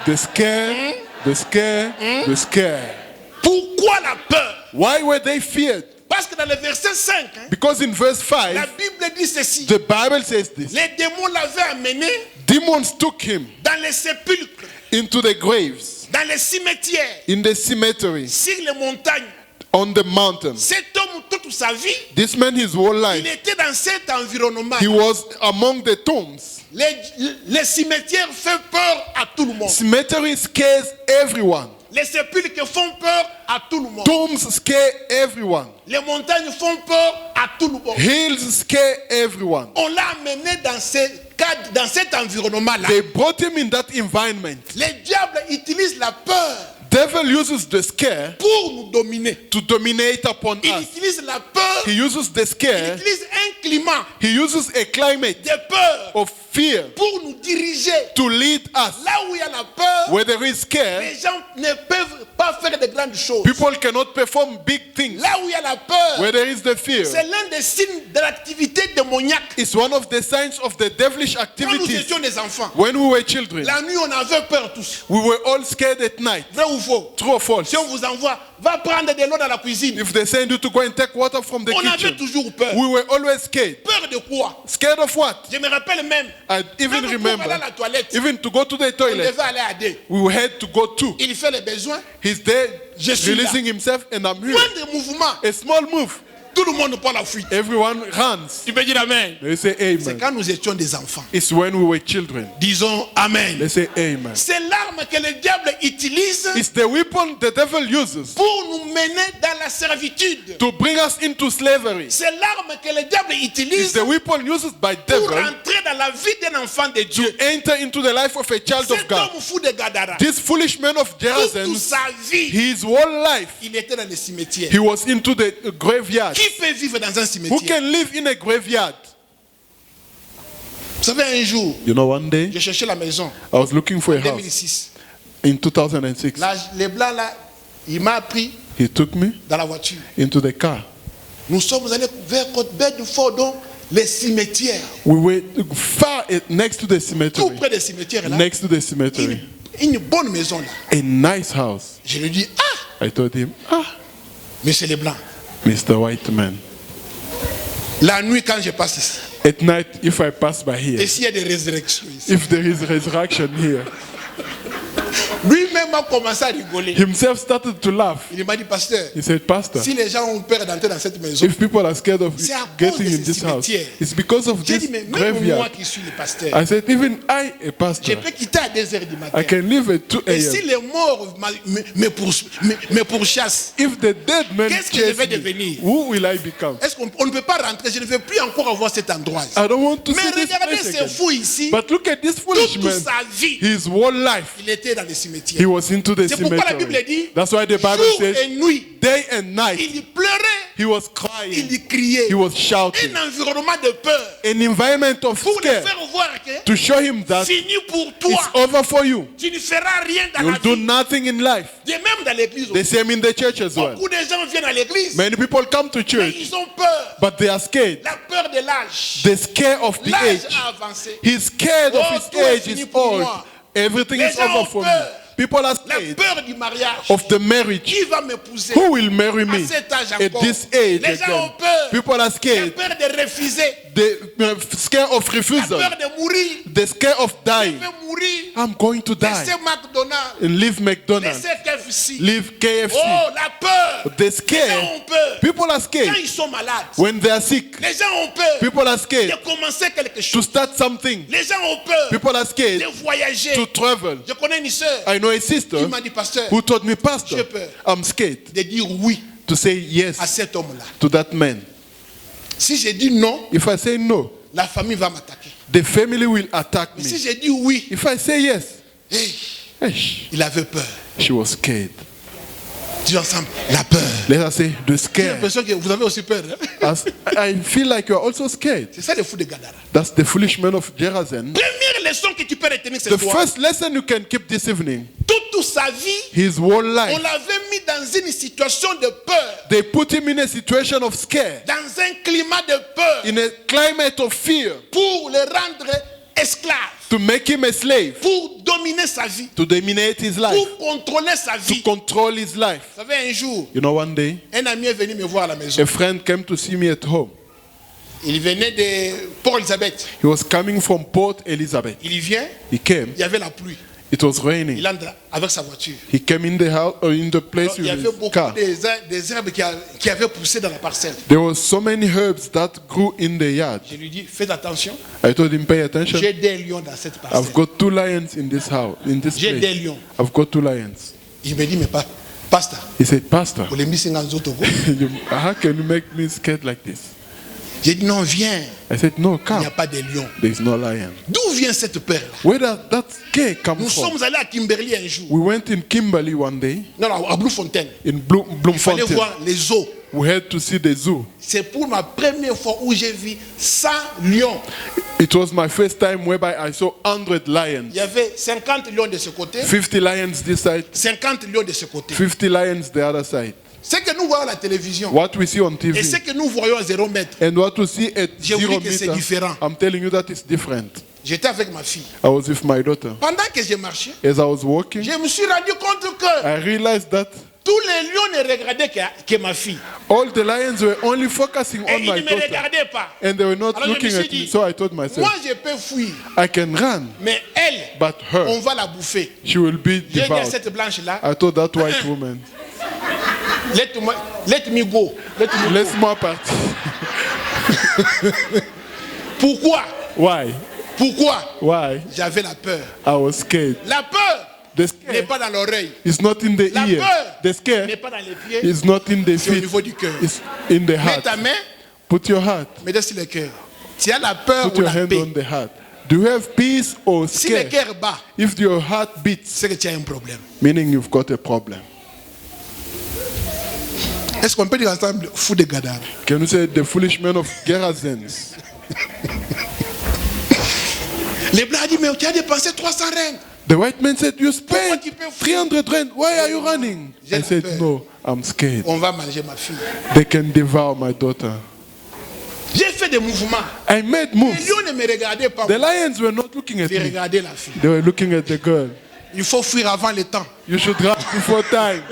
Speaker 3: The scare. The scare. The scare.
Speaker 2: Pourquoi la peur?
Speaker 3: Why were they feared?
Speaker 2: Parce que dans le verset 5, hein,
Speaker 3: Because in verse
Speaker 2: la
Speaker 3: 5,
Speaker 2: Bible dit ceci.
Speaker 3: the Bible says this.
Speaker 2: Les démons l'avaient amené
Speaker 3: Demons took him
Speaker 2: dans les sépulcres,
Speaker 3: into the graves,
Speaker 2: dans les cimetières,
Speaker 3: in the cemetery,
Speaker 2: sur les montagnes.
Speaker 3: on the mountains.
Speaker 2: Cet homme, toute sa vie,
Speaker 3: This man, his whole
Speaker 2: il
Speaker 3: life,
Speaker 2: était dans cet environnement.
Speaker 3: he was among the tombs.
Speaker 2: Les cimetières font peur à tout le monde.
Speaker 3: Cemetery scares everyone.
Speaker 2: Les sépulcres font peur à tout le monde.
Speaker 3: Tombs scare everyone.
Speaker 2: Les montagnes font peur à tout le monde.
Speaker 3: Hills scare everyone.
Speaker 2: On l'a amené dans dans cet environnement-là.
Speaker 3: They brought him in that environment.
Speaker 2: Les diables utilisent la peur
Speaker 3: Devil uses the scare
Speaker 2: pour nous dominer.
Speaker 3: to dominate upon
Speaker 2: Il
Speaker 3: us.
Speaker 2: utilise la peur,
Speaker 3: He uses the
Speaker 2: il
Speaker 3: scare,
Speaker 2: utilise un climat
Speaker 3: he uses a climate
Speaker 2: de peur
Speaker 3: of fear
Speaker 2: pour nous diriger.
Speaker 3: to lead us.
Speaker 2: Là où il y a la peur,
Speaker 3: Where there is scare,
Speaker 2: les gens ne peuvent pas faire de grandes choses.
Speaker 3: people cannot perform big things.
Speaker 2: Là où il y a la peur,
Speaker 3: Where there is the fear,
Speaker 2: c'est l'un des signes de l'activité démoniaque.
Speaker 3: it's one of the signs of the devilish
Speaker 2: Quand nous
Speaker 3: activities.
Speaker 2: étions des enfants,
Speaker 3: When we were children,
Speaker 2: la nuit on avait peur tous.
Speaker 3: we were all scared at night.
Speaker 2: Vrai ou faux?
Speaker 3: True or false?
Speaker 2: Si on vous envoie, va prendre de l'eau dans la cuisine.
Speaker 3: If they send you to go and take water from the
Speaker 2: On avait
Speaker 3: kitchen,
Speaker 2: toujours peur.
Speaker 3: we were always scared.
Speaker 2: Peur de quoi?
Speaker 3: Scared of what?
Speaker 2: Je me rappelle même.
Speaker 3: I even
Speaker 2: Même pour aller à
Speaker 3: remember,
Speaker 2: la toilette,
Speaker 3: even to go to the
Speaker 2: on
Speaker 3: toilet,
Speaker 2: devait aller à deux.
Speaker 3: we had to go too.
Speaker 2: Il fait les besoins.
Speaker 3: He's there
Speaker 2: Je suis
Speaker 3: releasing himself and I'm here.
Speaker 2: Moins de mouvement.
Speaker 3: A small move,
Speaker 2: Tout le monde prend la fuite.
Speaker 3: everyone runs.
Speaker 2: Tu peux dire amen.
Speaker 3: They say
Speaker 2: C'est
Speaker 3: amen.
Speaker 2: quand nous étions des enfants.
Speaker 3: It's when we were children.
Speaker 2: Disons amen.
Speaker 3: They say amen.
Speaker 2: C'est l'arme que le diable utilise
Speaker 3: It's the weapon the devil uses
Speaker 2: pour nous mener dans la servitude.
Speaker 3: to bring us into slavery.
Speaker 2: C'est l'arme que le diable
Speaker 3: It's
Speaker 2: utilise
Speaker 3: the weapon used by
Speaker 2: pour
Speaker 3: devil
Speaker 2: entrer dans la vie d'un enfant de
Speaker 3: to
Speaker 2: Dieu.
Speaker 3: enter into the life of a child of
Speaker 2: Cet
Speaker 3: God.
Speaker 2: homme fou de Gadara,
Speaker 3: This foolish man of
Speaker 2: toute
Speaker 3: Gerasene,
Speaker 2: sa vie,
Speaker 3: his whole life,
Speaker 2: il était dans les cimetières.
Speaker 3: he was into the graveyard.
Speaker 2: Qui peut vivre dans un
Speaker 3: Who
Speaker 2: cimetière?
Speaker 3: can live in a graveyard?
Speaker 2: Vous savez, un jour,
Speaker 3: You know, one day
Speaker 2: j'ai cherché la maison,
Speaker 3: I was looking for a
Speaker 2: en
Speaker 3: house
Speaker 2: 2006.
Speaker 3: in 2006.
Speaker 2: Là, les blancs, là, il m'a pris
Speaker 3: He took me
Speaker 2: dans la voiture.
Speaker 3: into the car.
Speaker 2: Nous sommes allés vers Côte-Bedford, donc les cimetières.
Speaker 3: We were far next to the
Speaker 2: Tout
Speaker 3: cemetery.
Speaker 2: près des cimetières, là.
Speaker 3: Next to the cemetery.
Speaker 2: Une bonne maison, là.
Speaker 3: A nice house.
Speaker 2: Je lui dis, ah,
Speaker 3: I told him,
Speaker 2: monsieur les blancs,
Speaker 3: Mr. White Man,
Speaker 2: la nuit quand je passe ici,
Speaker 3: at night, if I pass by
Speaker 2: et
Speaker 3: here,
Speaker 2: s'il y a des résurrections ici,
Speaker 3: if there is resurrection here,
Speaker 2: lui-même a commencé à rigoler.
Speaker 3: himself started to laugh.
Speaker 2: Il m'a dit, pasteur,
Speaker 3: He said, Pastor,
Speaker 2: si les gens ont peur d'entrer dans cette maison,
Speaker 3: if people are scared of
Speaker 2: c'est à cause
Speaker 3: getting
Speaker 2: de
Speaker 3: in
Speaker 2: ces
Speaker 3: this house,
Speaker 2: cimetières.
Speaker 3: it's because of
Speaker 2: J'ai
Speaker 3: this
Speaker 2: dit, mais même moi
Speaker 3: graveyard.
Speaker 2: qui suis le pasteur,
Speaker 3: I said, even I, a
Speaker 2: je
Speaker 3: pastor,
Speaker 2: peux quitter à 2 heures du matin.
Speaker 3: I can live at 2
Speaker 2: Et si
Speaker 3: a.m.
Speaker 2: les morts me pourchassent,
Speaker 3: If the dead man
Speaker 2: qu'est-ce que je vais
Speaker 3: chase me,
Speaker 2: devenir?
Speaker 3: who will I become?
Speaker 2: Est-ce qu'on ne peut pas rentrer? Je ne veux plus encore avoir cet endroit.
Speaker 3: I don't want to
Speaker 2: Mais
Speaker 3: see this
Speaker 2: regardez
Speaker 3: place
Speaker 2: ce
Speaker 3: again.
Speaker 2: fou ici.
Speaker 3: But look at this foolish
Speaker 2: Toute
Speaker 3: man.
Speaker 2: sa vie,
Speaker 3: His whole life,
Speaker 2: il était dans les
Speaker 3: he
Speaker 2: cimetières.
Speaker 3: was into the
Speaker 2: C'est pourquoi la Bible
Speaker 3: cemetery.
Speaker 2: dit,
Speaker 3: That's why the Bible
Speaker 2: jour
Speaker 3: says,
Speaker 2: et nuit,
Speaker 3: day and night,
Speaker 2: il pleurait,
Speaker 3: he was
Speaker 2: il
Speaker 3: crying,
Speaker 2: criait.
Speaker 3: he was shouting.
Speaker 2: Un environnement de peur
Speaker 3: An environment of
Speaker 2: pour le
Speaker 3: scare
Speaker 2: faire voir que
Speaker 3: to show him that
Speaker 2: fini pour toi.
Speaker 3: it's over for you.
Speaker 2: Tu ne feras rien dans
Speaker 3: You'll
Speaker 2: la
Speaker 3: do
Speaker 2: vie.
Speaker 3: nothing in life.
Speaker 2: Et même dans l'église
Speaker 3: The
Speaker 2: aussi.
Speaker 3: same in the church as well.
Speaker 2: Beaucoup de gens viennent à l'église,
Speaker 3: Many people come to
Speaker 2: mais
Speaker 3: church,
Speaker 2: ils ont peur.
Speaker 3: but they are scared.
Speaker 2: La peur de l'âge.
Speaker 3: The scare of the
Speaker 2: L'âge
Speaker 3: age.
Speaker 2: a avancé.
Speaker 3: He's scared of
Speaker 2: Oh,
Speaker 3: his
Speaker 2: tout est
Speaker 3: age
Speaker 2: fini
Speaker 3: is
Speaker 2: pour
Speaker 3: old.
Speaker 2: moi.
Speaker 3: Everything
Speaker 2: Les
Speaker 3: is
Speaker 2: gens ont
Speaker 3: over for me.
Speaker 2: peur.
Speaker 3: People are
Speaker 2: La
Speaker 3: scared
Speaker 2: peur du mariage.
Speaker 3: of the marriage.
Speaker 2: Qui va m'épouser
Speaker 3: Who will marry
Speaker 2: à
Speaker 3: me
Speaker 2: cet âge
Speaker 3: at
Speaker 2: encore?
Speaker 3: this age
Speaker 2: Les gens
Speaker 3: again?
Speaker 2: ont peur.
Speaker 3: People are
Speaker 2: La
Speaker 3: scared.
Speaker 2: peur de refuser.
Speaker 3: They're scared of
Speaker 2: La
Speaker 3: refusal.
Speaker 2: peur de mourir.
Speaker 3: They're scared of
Speaker 2: Je
Speaker 3: dying.
Speaker 2: vais mourir.
Speaker 3: I'm going to die
Speaker 2: Laissez McDonald's.
Speaker 3: and leave McDonald's,
Speaker 2: Laissez KFC.
Speaker 3: leave KFC.
Speaker 2: Oh, la peur.
Speaker 3: They're
Speaker 2: Les gens
Speaker 3: scared.
Speaker 2: ont peur.
Speaker 3: People are
Speaker 2: Quand
Speaker 3: scared
Speaker 2: ils sont malades,
Speaker 3: when they are sick.
Speaker 2: les gens ont peur
Speaker 3: People are scared
Speaker 2: de commencer quelque
Speaker 3: to
Speaker 2: chose.
Speaker 3: start something.
Speaker 2: Les gens ont peur
Speaker 3: People are scared
Speaker 2: de voyager.
Speaker 3: to travel.
Speaker 2: Je connais une sœur
Speaker 3: I know a sister
Speaker 2: qui m'a dit, pasteur,
Speaker 3: who told me, Pastor,
Speaker 2: J'ai peur.
Speaker 3: I'm scared
Speaker 2: de dire oui
Speaker 3: to say
Speaker 2: à
Speaker 3: yes
Speaker 2: cet homme-là.
Speaker 3: to that man.
Speaker 2: Si j'ai dit non,
Speaker 3: If I say no,
Speaker 2: la famille va m'attaquer.
Speaker 3: the family will attack
Speaker 2: Mais si
Speaker 3: me.
Speaker 2: j'ai dit oui,
Speaker 3: If I say yes,
Speaker 2: hey,
Speaker 3: eish,
Speaker 2: il avait peur.
Speaker 3: she was scared.
Speaker 2: Dis ensemble, la peur.
Speaker 3: Let us say, the
Speaker 2: J'ai
Speaker 3: scare.
Speaker 2: l'impression que vous avez aussi peur. Hein?
Speaker 3: As I feel like you're also scared.
Speaker 2: C'est ça le fou de Gadara.
Speaker 3: That's the foolish man of Gerazim.
Speaker 2: Première leçon que tu peux retenir ce
Speaker 3: The
Speaker 2: soir.
Speaker 3: first lesson you can keep this evening,
Speaker 2: Toute sa vie,
Speaker 3: his whole
Speaker 2: on
Speaker 3: life,
Speaker 2: l'avait mis dans une situation de peur,
Speaker 3: they put him in a situation of scare,
Speaker 2: dans un climat de peur,
Speaker 3: in a climate of fear,
Speaker 2: pour le rendre esclave,
Speaker 3: to make him a slave,
Speaker 2: pour dominer sa vie,
Speaker 3: to dominate his life,
Speaker 2: pour contrôler sa
Speaker 3: to
Speaker 2: vie.
Speaker 3: control his life.
Speaker 2: Vous savez, un jour,
Speaker 3: You know, one day,
Speaker 2: un ami est venu me voir à la maison.
Speaker 3: a friend came to see me at home.
Speaker 2: Il venait de Port-Elizabeth.
Speaker 3: He was coming from Port Elizabeth.
Speaker 2: Il y vient,
Speaker 3: He came.
Speaker 2: il y avait la pluie.
Speaker 3: It was raining.
Speaker 2: Il entre avec sa voiture.
Speaker 3: He came in the house or in the place
Speaker 2: Alors, il y
Speaker 3: with
Speaker 2: avait
Speaker 3: his
Speaker 2: beaucoup
Speaker 3: car.
Speaker 2: des herbes qui avaient poussé dans la parcelle.
Speaker 3: There were so many herbs that grew in the yard.
Speaker 2: Je lui dis, faites attention,
Speaker 3: I told him, pay attention.
Speaker 2: j'ai des lions dans cette parcelle.
Speaker 3: I've got 2 lions in this house, in this
Speaker 2: J'ai des
Speaker 3: place.
Speaker 2: lions.
Speaker 3: I've got 2 lions.
Speaker 2: Il me dit, mais pas, pasteur,
Speaker 3: He said, Pastor,
Speaker 2: vous les mis dans Zotogo.
Speaker 3: how can you make me scared like this?
Speaker 2: J'ai dit, non, viens,
Speaker 3: I said, no,
Speaker 2: il n'y a
Speaker 3: come.
Speaker 2: pas de lions.
Speaker 3: There's no lion.
Speaker 2: D'où vient cette peur-là?
Speaker 3: Where does that scare come
Speaker 2: Nous
Speaker 3: from?
Speaker 2: sommes allés à Kimberley un jour.
Speaker 3: We went in Kimberley one day,
Speaker 2: Non, non, à Bloemfontein.
Speaker 3: in
Speaker 2: Il fallait
Speaker 3: Bloemfontein.
Speaker 2: voir les eaux.
Speaker 3: We had to see the zoo.
Speaker 2: C'est pour ma première fois où j'ai vu 100 lions.
Speaker 3: It was my first time whereby I saw 100 lions.
Speaker 2: Il y avait 50 lions de ce côté,
Speaker 3: 50 lions this side,
Speaker 2: 50 lions de ce côté.
Speaker 3: 50 lions the other side.
Speaker 2: Ce que nous voyons à la télévision
Speaker 3: What we see on
Speaker 2: et
Speaker 3: TV
Speaker 2: ce que nous voyons à 0 mètre.
Speaker 3: and what we see at
Speaker 2: Je vous
Speaker 3: 0
Speaker 2: dis que c'est
Speaker 3: meter,
Speaker 2: différent.
Speaker 3: I'm telling you that it's different.
Speaker 2: J'étais avec ma fille.
Speaker 3: I was with my daughter.
Speaker 2: Pendant que j'ai marché,
Speaker 3: As I was walking,
Speaker 2: je me suis rendu compte que
Speaker 3: I realized that
Speaker 2: tous les lions ne regardaient que ma fille.
Speaker 3: all the lions were only focusing
Speaker 2: Et
Speaker 3: on
Speaker 2: ils
Speaker 3: my
Speaker 2: ne me
Speaker 3: daughter.
Speaker 2: regardaient pas.
Speaker 3: And they were not
Speaker 2: Alors je me
Speaker 3: looking
Speaker 2: suis
Speaker 3: at me.
Speaker 2: dit,
Speaker 3: So I told myself,
Speaker 2: moi je peux fuir,
Speaker 3: I can run,
Speaker 2: mais elle,
Speaker 3: but her,
Speaker 2: on va la bouffer.
Speaker 3: she will be
Speaker 2: J'ai dit à
Speaker 3: devoured.
Speaker 2: cette blanche-là,
Speaker 3: I told that white woman,
Speaker 2: let me go. Let me go.
Speaker 3: laisse-moi partir.
Speaker 2: Pourquoi?
Speaker 3: Why?
Speaker 2: Pourquoi?
Speaker 3: Why?
Speaker 2: J'avais la peur.
Speaker 3: I was scared.
Speaker 2: La peur
Speaker 3: The
Speaker 2: n'est
Speaker 3: scare
Speaker 2: pas dans l'oreille.
Speaker 3: is not in the
Speaker 2: La
Speaker 3: ear.
Speaker 2: peur
Speaker 3: The scare
Speaker 2: n'est pas dans les pieds.
Speaker 3: is not in the
Speaker 2: C'est au
Speaker 3: feet.
Speaker 2: niveau du cœur.
Speaker 3: It's in the
Speaker 2: Mets
Speaker 3: heart.
Speaker 2: ta main,
Speaker 3: Put your heart.
Speaker 2: mets sur le cœur. Tu as la peur
Speaker 3: Put
Speaker 2: ou
Speaker 3: your
Speaker 2: la
Speaker 3: hand
Speaker 2: paix.
Speaker 3: on the heart. Do you have peace or
Speaker 2: Si le
Speaker 3: scare?
Speaker 2: cœur bat,
Speaker 3: If your heart beats,
Speaker 2: c'est que tu as un problème.
Speaker 3: meaning you've got a problem.
Speaker 2: Est-ce qu'on peut dire ensemble fou de Gadara?
Speaker 3: Can you say the foolish man of Gerazens?
Speaker 2: Les blancs ont dit, mais tu as dépensé 300 rentes.
Speaker 3: The white man said, you
Speaker 2: Pourquoi
Speaker 3: spent
Speaker 2: tu peux fuir?
Speaker 3: 300 rand. Why are you running?
Speaker 2: J'ai
Speaker 3: I
Speaker 2: la
Speaker 3: said,
Speaker 2: peur.
Speaker 3: no, I'm scared.
Speaker 2: On va manger ma fille.
Speaker 3: They can devour my daughter.
Speaker 2: J'ai fait des mouvements.
Speaker 3: I made
Speaker 2: Les
Speaker 3: moves.
Speaker 2: lions ne me regardaient pas.
Speaker 3: The lions were not looking at
Speaker 2: J'ai
Speaker 3: me.
Speaker 2: regardé la fille.
Speaker 3: They were looking at the girl.
Speaker 2: Il faut fuir avant le temps.
Speaker 3: You should run before time.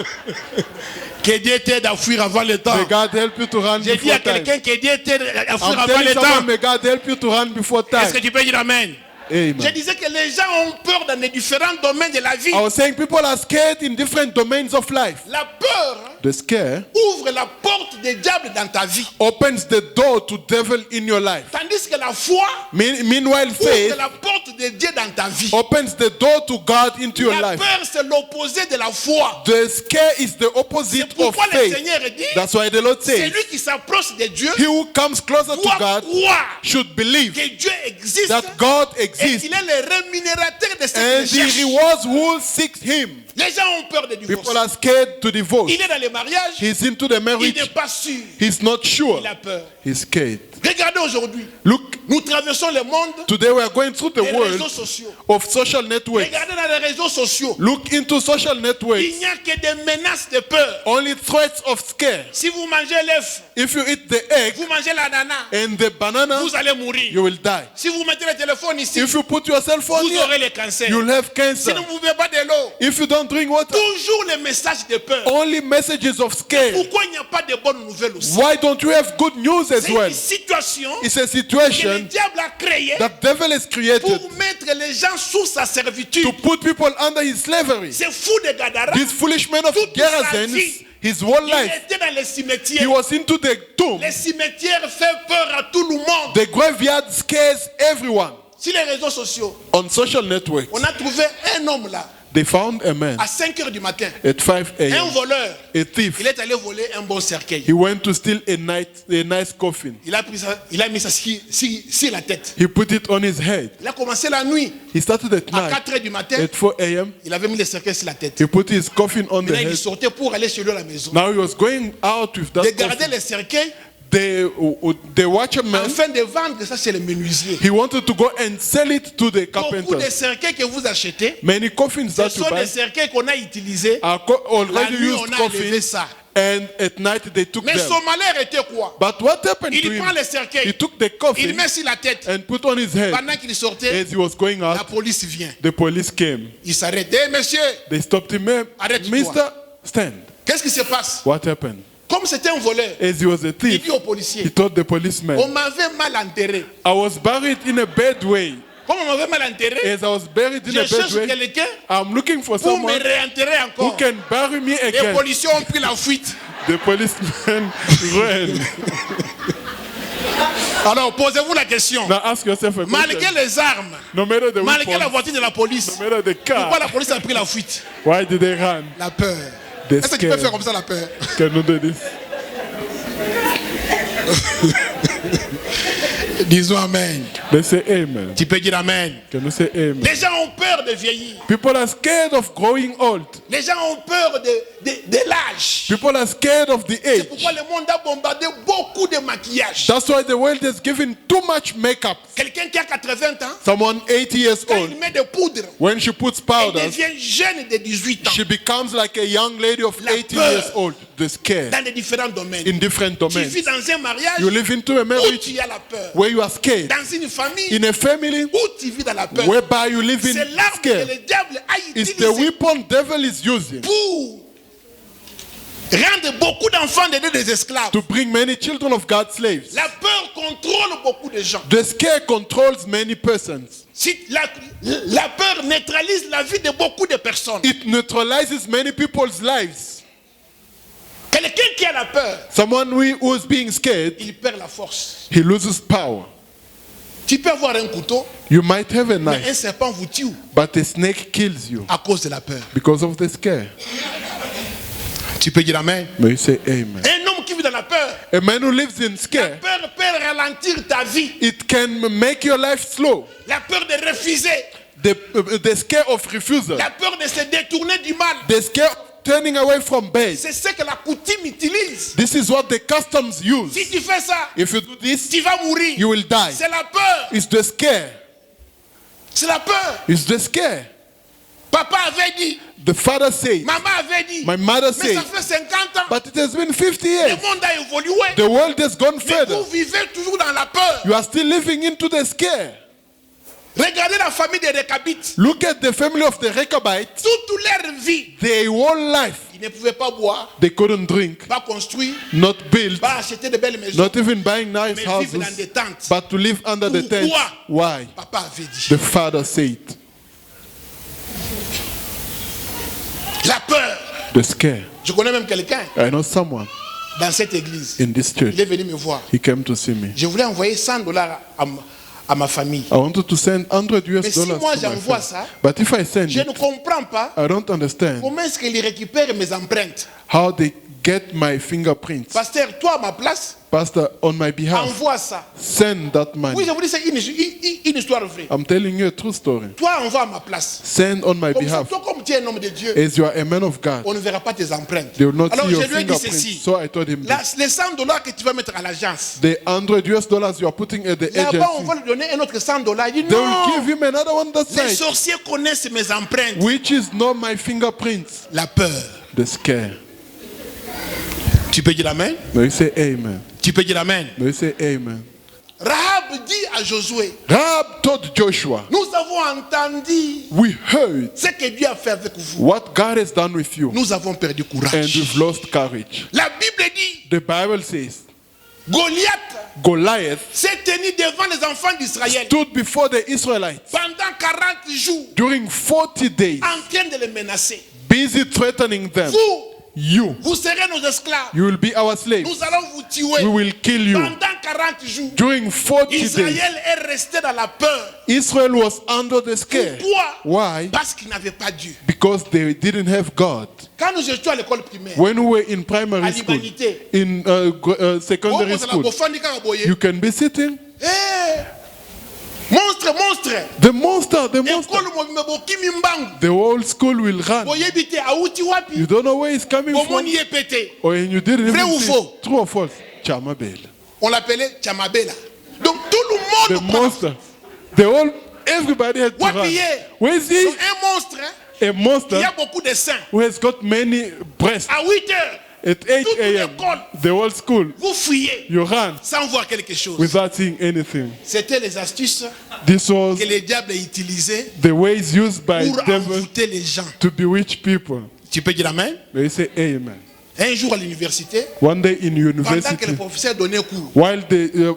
Speaker 2: Que Dieu t'aide à fuir avant le temps.
Speaker 3: May God help you to run
Speaker 2: J'ai dit à
Speaker 3: before time.
Speaker 2: quelqu'un que Dieu t'aide à fuir
Speaker 3: I'm
Speaker 2: avant
Speaker 3: telling
Speaker 2: le
Speaker 3: someone,
Speaker 2: temps.
Speaker 3: may God help you to run before
Speaker 2: Est-ce que
Speaker 3: time.
Speaker 2: tu peux dire Amen? Je
Speaker 3: Amen.
Speaker 2: disais que les gens ont peur dans les différents domaines de la vie.
Speaker 3: I was saying people are scared in different domains of life.
Speaker 2: La peur
Speaker 3: The scare
Speaker 2: ouvre la porte des diables dans ta vie.
Speaker 3: opens the door to devil in your life.
Speaker 2: Tandis que la foi
Speaker 3: Meanwhile,
Speaker 2: ouvre
Speaker 3: faith
Speaker 2: la porte de Dieu dans ta vie.
Speaker 3: opens the door to God into your
Speaker 2: La
Speaker 3: life.
Speaker 2: peur, c'est l'opposé de la foi.
Speaker 3: The scare is the
Speaker 2: C'est
Speaker 3: opposite of
Speaker 2: pourquoi le
Speaker 3: faith.
Speaker 2: Seigneur dit,
Speaker 3: That's why the Lord says,
Speaker 2: celui qui s'approche de Dieu
Speaker 3: he who comes closer to
Speaker 2: doit
Speaker 3: God
Speaker 2: croire
Speaker 3: should believe
Speaker 2: que Dieu existe
Speaker 3: that God
Speaker 2: et
Speaker 3: exists
Speaker 2: qu'il est le rémunérateur de ceux qui
Speaker 3: and
Speaker 2: le
Speaker 3: he
Speaker 2: cherchent.
Speaker 3: rewards who seeks him.
Speaker 2: Les gens ont peur de divorce.
Speaker 3: People are scared to divorce.
Speaker 2: Il est dans les mariages.
Speaker 3: He's into the
Speaker 2: Il
Speaker 3: marriage.
Speaker 2: n'est pas sûr.
Speaker 3: He's not sure.
Speaker 2: Il a peur.
Speaker 3: He's scared.
Speaker 2: Regardez aujourd'hui.
Speaker 3: Look,
Speaker 2: Nous traversons le monde
Speaker 3: today we are going through the
Speaker 2: des réseaux
Speaker 3: world
Speaker 2: sociaux.
Speaker 3: of social networks.
Speaker 2: Regardez dans les réseaux sociaux.
Speaker 3: Look into social networks.
Speaker 2: Il n'y a que des menaces de peur.
Speaker 3: Only threats of scare.
Speaker 2: Si vous mangez l'œuf,
Speaker 3: If you eat the egg
Speaker 2: vous mangez l'ananas,
Speaker 3: and the banana,
Speaker 2: vous allez mourir.
Speaker 3: you will die.
Speaker 2: Si vous mettez le téléphone ici,
Speaker 3: If you put your cell phone
Speaker 2: vous aurez
Speaker 3: here,
Speaker 2: le cancer.
Speaker 3: you'll have
Speaker 2: Si
Speaker 3: cancer.
Speaker 2: vous ne buvez pas de l'eau,
Speaker 3: If you don't drink water,
Speaker 2: toujours les messages de peur.
Speaker 3: only messages of scare.
Speaker 2: Pourquoi il n'y a pas de bonnes nouvelles aussi?
Speaker 3: Why don't you have good news as
Speaker 2: C'est
Speaker 3: well?
Speaker 2: une situation
Speaker 3: It's a
Speaker 2: que le
Speaker 3: situation
Speaker 2: diable a créée
Speaker 3: that devil has created
Speaker 2: pour mettre les gens sous sa servitude.
Speaker 3: to put people under his slavery.
Speaker 2: C'est fou de Gadara.
Speaker 3: This foolish man of
Speaker 2: Toute sa
Speaker 3: Gerasens,
Speaker 2: vie,
Speaker 3: his whole
Speaker 2: il
Speaker 3: life,
Speaker 2: était dans les
Speaker 3: he
Speaker 2: cimetières.
Speaker 3: was into the tomb.
Speaker 2: Les cimetières font peur à tout le monde.
Speaker 3: The graveyard scares everyone.
Speaker 2: Sur les réseaux sociaux,
Speaker 3: On social networks,
Speaker 2: on a trouvé un homme là,
Speaker 3: they found a man
Speaker 2: à 5 heures du matin.
Speaker 3: at 5
Speaker 2: Un
Speaker 3: a.m.,
Speaker 2: voleur.
Speaker 3: a thief.
Speaker 2: Il est allé voler un bon cercueil.
Speaker 3: He went to steal a nice coffin.
Speaker 2: Il a mis ça sur la tête.
Speaker 3: He put it on his head.
Speaker 2: Il a commencé la nuit.
Speaker 3: He started at
Speaker 2: À
Speaker 3: night.
Speaker 2: 4 heures du matin,
Speaker 3: At 4 a.m.,
Speaker 2: il avait mis le cercueil sur la tête.
Speaker 3: he put his coffin on the
Speaker 2: Là, il
Speaker 3: head.
Speaker 2: sortait pour aller chez lui à la maison.
Speaker 3: Now he was going out with
Speaker 2: De
Speaker 3: that
Speaker 2: garder
Speaker 3: coffin.
Speaker 2: le cercueil
Speaker 3: The watchman,
Speaker 2: afin de vendre ça chez les menuisiers.
Speaker 3: he wanted to go and sell it to the
Speaker 2: Beaucoup de
Speaker 3: carpenters.
Speaker 2: cercueils que vous achetez,
Speaker 3: Many coffins
Speaker 2: ce
Speaker 3: that you
Speaker 2: sont des
Speaker 3: buy
Speaker 2: cercueils qu'on a utilisés.
Speaker 3: are
Speaker 2: La
Speaker 3: already
Speaker 2: nuit,
Speaker 3: used
Speaker 2: on a enlevé
Speaker 3: coffins,
Speaker 2: ça.
Speaker 3: and at night they took
Speaker 2: Mais
Speaker 3: them.
Speaker 2: son malheur était quoi?
Speaker 3: But what happened to
Speaker 2: Il prend
Speaker 3: him?
Speaker 2: le cercueil,
Speaker 3: He took the
Speaker 2: il
Speaker 3: coffin
Speaker 2: met sur la tête.
Speaker 3: and put on his head.
Speaker 2: Pendant qu'il sortait,
Speaker 3: As he was going
Speaker 2: la
Speaker 3: out,
Speaker 2: police vient.
Speaker 3: the police came.
Speaker 2: Il s'arrête. Eh, monsieur,
Speaker 3: They stopped him. "Hey,
Speaker 2: Arrête-toi."
Speaker 3: Mister, stand.
Speaker 2: qu'est-ce qui se passe?
Speaker 3: What happened?
Speaker 2: Comme c'était un voleur,
Speaker 3: As he was a
Speaker 2: il
Speaker 3: thief,
Speaker 2: dit au
Speaker 3: he
Speaker 2: policier,
Speaker 3: told the
Speaker 2: on
Speaker 3: policeman,
Speaker 2: m'avait mal enterré.
Speaker 3: I was buried in a bad way.
Speaker 2: Comme on m'avait mal enterré,
Speaker 3: As I was buried in
Speaker 2: je
Speaker 3: a bad
Speaker 2: cherche
Speaker 3: way,
Speaker 2: quelqu'un
Speaker 3: I'm looking for
Speaker 2: pour me
Speaker 3: someone
Speaker 2: réenterrer
Speaker 3: who
Speaker 2: encore.
Speaker 3: can bury me
Speaker 2: Les
Speaker 3: again.
Speaker 2: policiers ont pris la fuite.
Speaker 3: The policeman ran.
Speaker 2: Alors posez-vous la question.
Speaker 3: Now ask yourself a
Speaker 2: Malgré
Speaker 3: question.
Speaker 2: les armes,
Speaker 3: No matter the
Speaker 2: malgré la
Speaker 3: weapon,
Speaker 2: voiture de la police,
Speaker 3: no matter the
Speaker 2: pourquoi
Speaker 3: car,
Speaker 2: la police a pris la fuite?
Speaker 3: why did they run?
Speaker 2: La peur.
Speaker 3: The
Speaker 2: Est-ce que tu peux
Speaker 3: scare.
Speaker 2: faire comme ça la peur?
Speaker 3: Can you do this?
Speaker 2: Disons Amen.
Speaker 3: Let's say amen.
Speaker 2: Tu peux dire Amen.
Speaker 3: Can you say amen?
Speaker 2: Les gens ont peur de vieillir.
Speaker 3: People are scared of growing old.
Speaker 2: Les gens ont peur de l'âge.
Speaker 3: People are scared of the
Speaker 2: C'est
Speaker 3: age.
Speaker 2: pourquoi le monde a bombardé beaucoup de maquillage.
Speaker 3: That's why the world has given too much makeup.
Speaker 2: Quelqu'un qui a 80 ans,
Speaker 3: Someone 80 years
Speaker 2: quand
Speaker 3: old,
Speaker 2: il met de poudre,
Speaker 3: when she puts
Speaker 2: elle
Speaker 3: powders,
Speaker 2: devient jeune de 18 ans
Speaker 3: she becomes like a young lady of
Speaker 2: La
Speaker 3: 80
Speaker 2: peur.
Speaker 3: years old. The scare
Speaker 2: dans les différents domaines.
Speaker 3: in different
Speaker 2: Tu vis
Speaker 3: domains.
Speaker 2: dans un mariage
Speaker 3: You live into a
Speaker 2: où
Speaker 3: marriage
Speaker 2: tu as la peur.
Speaker 3: where you are scared.
Speaker 2: Dans une famille
Speaker 3: In a family
Speaker 2: où tu vis dans la peur.
Speaker 3: whereby you live
Speaker 2: C'est
Speaker 3: in
Speaker 2: l'arme que
Speaker 3: scare.
Speaker 2: le diable a
Speaker 3: It's the
Speaker 2: utilisée
Speaker 3: weapon devil is using
Speaker 2: pour rendre beaucoup d'enfants de Dieu des esclaves.
Speaker 3: to bring many children of God slaves.
Speaker 2: La peur contrôle beaucoup de gens.
Speaker 3: The scare controls many persons.
Speaker 2: Si la peur neutralise la vie de beaucoup de personnes.
Speaker 3: It neutralizes many people's lives.
Speaker 2: Quelqu'un qui a la peur,
Speaker 3: Someone who is being scared,
Speaker 2: il perd la force.
Speaker 3: he loses power.
Speaker 2: Tu peux avoir un couteau,
Speaker 3: You might have a
Speaker 2: mais
Speaker 3: knife,
Speaker 2: un serpent vous tue
Speaker 3: but a snake kills you
Speaker 2: à cause de la peur.
Speaker 3: because of the scare.
Speaker 2: Tu peux dire Amen.
Speaker 3: May you say amen.
Speaker 2: Un homme qui vit dans la peur,
Speaker 3: A man who lives in
Speaker 2: la
Speaker 3: scare,
Speaker 2: peur peut ralentir ta vie.
Speaker 3: it can make your life slow.
Speaker 2: La peur de refuser,
Speaker 3: The scare of refusal,
Speaker 2: la peur de se détourner du mal.
Speaker 3: the scare of turning away from bad.
Speaker 2: C'est ce que la coutume utilise.
Speaker 3: This is what the customs use.
Speaker 2: Si tu fais ça,
Speaker 3: If you do this,
Speaker 2: tu vas mourir.
Speaker 3: you will die.
Speaker 2: C'est la peur.
Speaker 3: It's the scare.
Speaker 2: C'est la peur.
Speaker 3: It's the scare.
Speaker 2: Papa avait dit,
Speaker 3: The father said,
Speaker 2: maman avait dit,
Speaker 3: my mother
Speaker 2: mais ça
Speaker 3: said,
Speaker 2: fait 50 ans.
Speaker 3: but it has been 50
Speaker 2: Le
Speaker 3: years.
Speaker 2: monde a évolué.
Speaker 3: The world has gone
Speaker 2: Mais
Speaker 3: further.
Speaker 2: vous vivez toujours dans la peur.
Speaker 3: You are still living into the scare.
Speaker 2: Regardez la famille des Récabites.
Speaker 3: Look at the family of the Rechabites.
Speaker 2: Toute leur vie,
Speaker 3: Their whole life,
Speaker 2: ils ne pouvaient pas boire,
Speaker 3: they couldn't drink,
Speaker 2: pas construire,
Speaker 3: not build,
Speaker 2: pas acheter de belles maisons,
Speaker 3: not even buying nice
Speaker 2: mais vivre dans
Speaker 3: houses,
Speaker 2: des tentes.
Speaker 3: but to live under the tent.
Speaker 2: Pourquoi?
Speaker 3: Why?
Speaker 2: Papa avait dit.
Speaker 3: The father said,
Speaker 2: La peur.
Speaker 3: the scare.
Speaker 2: Je connais même quelqu'un
Speaker 3: I know someone
Speaker 2: dans cette église.
Speaker 3: in this church.
Speaker 2: Il est venu me voir.
Speaker 3: He came to see me.
Speaker 2: Je voulais envoyer $100 à ma famille.
Speaker 3: I wanted to send 100 US
Speaker 2: Mais si
Speaker 3: dollars
Speaker 2: moi
Speaker 3: to my
Speaker 2: j'envoie
Speaker 3: friend.
Speaker 2: ça,
Speaker 3: But if I send
Speaker 2: je
Speaker 3: it,
Speaker 2: ne comprends pas
Speaker 3: I don't understand
Speaker 2: comment est-ce qu'ils récupèrent mes empreintes.
Speaker 3: how they get my fingerprints.
Speaker 2: Pasteur, toi à ma place,
Speaker 3: Pastor, on my behalf,
Speaker 2: envoie ça.
Speaker 3: send that
Speaker 2: Oui,
Speaker 3: money.
Speaker 2: je vous dis, c'est une histoire vraie.
Speaker 3: I'm telling you a true story.
Speaker 2: Toi, envoie à ma place.
Speaker 3: Send on my
Speaker 2: Comme ça,
Speaker 3: behalf.
Speaker 2: toi, comme tu es un homme de Dieu,
Speaker 3: As you are a man of God,
Speaker 2: on ne verra pas tes empreintes.
Speaker 3: they will not
Speaker 2: Alors,
Speaker 3: see your
Speaker 2: je lui ai dit
Speaker 3: fingerprints.
Speaker 2: ceci.
Speaker 3: So I told him this.
Speaker 2: Les $100 que tu vas mettre à l'agence,
Speaker 3: The $100 you are putting at the
Speaker 2: là-bas, on
Speaker 3: agency,
Speaker 2: va lui donner un autre $100. Il dit
Speaker 3: they will
Speaker 2: non.
Speaker 3: give him another one that
Speaker 2: Les
Speaker 3: side,
Speaker 2: sorciers connaissent mes empreintes.
Speaker 3: which is not my fingerprints.
Speaker 2: La peur.
Speaker 3: The scare.
Speaker 2: Tu peux dire amen?
Speaker 3: May you say amen?
Speaker 2: Tu peux dire amen?
Speaker 3: May you say amen?
Speaker 2: Rahab dit à Josué,
Speaker 3: Rahab told Joshua,
Speaker 2: nous avons entendu
Speaker 3: we heard
Speaker 2: ce que Dieu a fait avec vous.
Speaker 3: what God has done with you,
Speaker 2: Nous avons perdu
Speaker 3: and
Speaker 2: courage.
Speaker 3: we've lost courage.
Speaker 2: La Bible dit,
Speaker 3: The Bible says
Speaker 2: Goliath
Speaker 3: Goliath
Speaker 2: s'est tenu devant les enfants d'Israël
Speaker 3: stood before the Israelites
Speaker 2: pendant 40 jours
Speaker 3: during 40 days,
Speaker 2: en train de les menacer.
Speaker 3: busy threatening them.
Speaker 2: Vous serez nos esclaves.
Speaker 3: You will be our slaves.
Speaker 2: Nous allons vous tuer.
Speaker 3: We will kill you.
Speaker 2: Pendant 40 jours,
Speaker 3: During 40 days,
Speaker 2: Israël est resté dans la peur.
Speaker 3: Israel was under the scare.
Speaker 2: Pourquoi?
Speaker 3: Why?
Speaker 2: Parce qu'ils n'avaient pas Dieu.
Speaker 3: Because they didn't have God.
Speaker 2: Quand nous étions à l'école primaire,
Speaker 3: When we were in primary
Speaker 2: à
Speaker 3: school,
Speaker 2: l'humanité,
Speaker 3: in secondary school, you can be sitting.
Speaker 2: Monstre, monstre.
Speaker 3: The monster,
Speaker 2: École mobimeboki mimbangu.
Speaker 3: the whole school will run.
Speaker 2: Boyebite auti wapi.
Speaker 3: You don't know where it's coming from.
Speaker 2: Bomoni epete.
Speaker 3: Or you didn't
Speaker 2: Vrai
Speaker 3: even
Speaker 2: ou
Speaker 3: see
Speaker 2: faux?
Speaker 3: it. True or false? Chamabela.
Speaker 2: On l'appelait Chamabela. Donc tout le
Speaker 3: The
Speaker 2: monde
Speaker 3: monster. The whole, everybody had to run.
Speaker 2: Wapi ye.
Speaker 3: Where is
Speaker 2: Donc,
Speaker 3: he?
Speaker 2: un monstre
Speaker 3: A monster
Speaker 2: qui a beaucoup de seins.
Speaker 3: who has got many breasts.
Speaker 2: À 8 heures,
Speaker 3: At 8
Speaker 2: toute
Speaker 3: a.m.,
Speaker 2: l'école,
Speaker 3: the whole school,
Speaker 2: vous fuyez
Speaker 3: you run
Speaker 2: sans voir quelque chose.
Speaker 3: without seeing anything.
Speaker 2: C'était les astuces
Speaker 3: This was
Speaker 2: que les diables utilisaient
Speaker 3: the ways used by
Speaker 2: pour
Speaker 3: devil
Speaker 2: envoûter les gens.
Speaker 3: to bewitch people.
Speaker 2: Tu peux dire amen?
Speaker 3: May you say amen?
Speaker 2: Un jour à l'université,
Speaker 3: One day in
Speaker 2: pendant que le
Speaker 3: university,
Speaker 2: professeur donnait cours,
Speaker 3: while the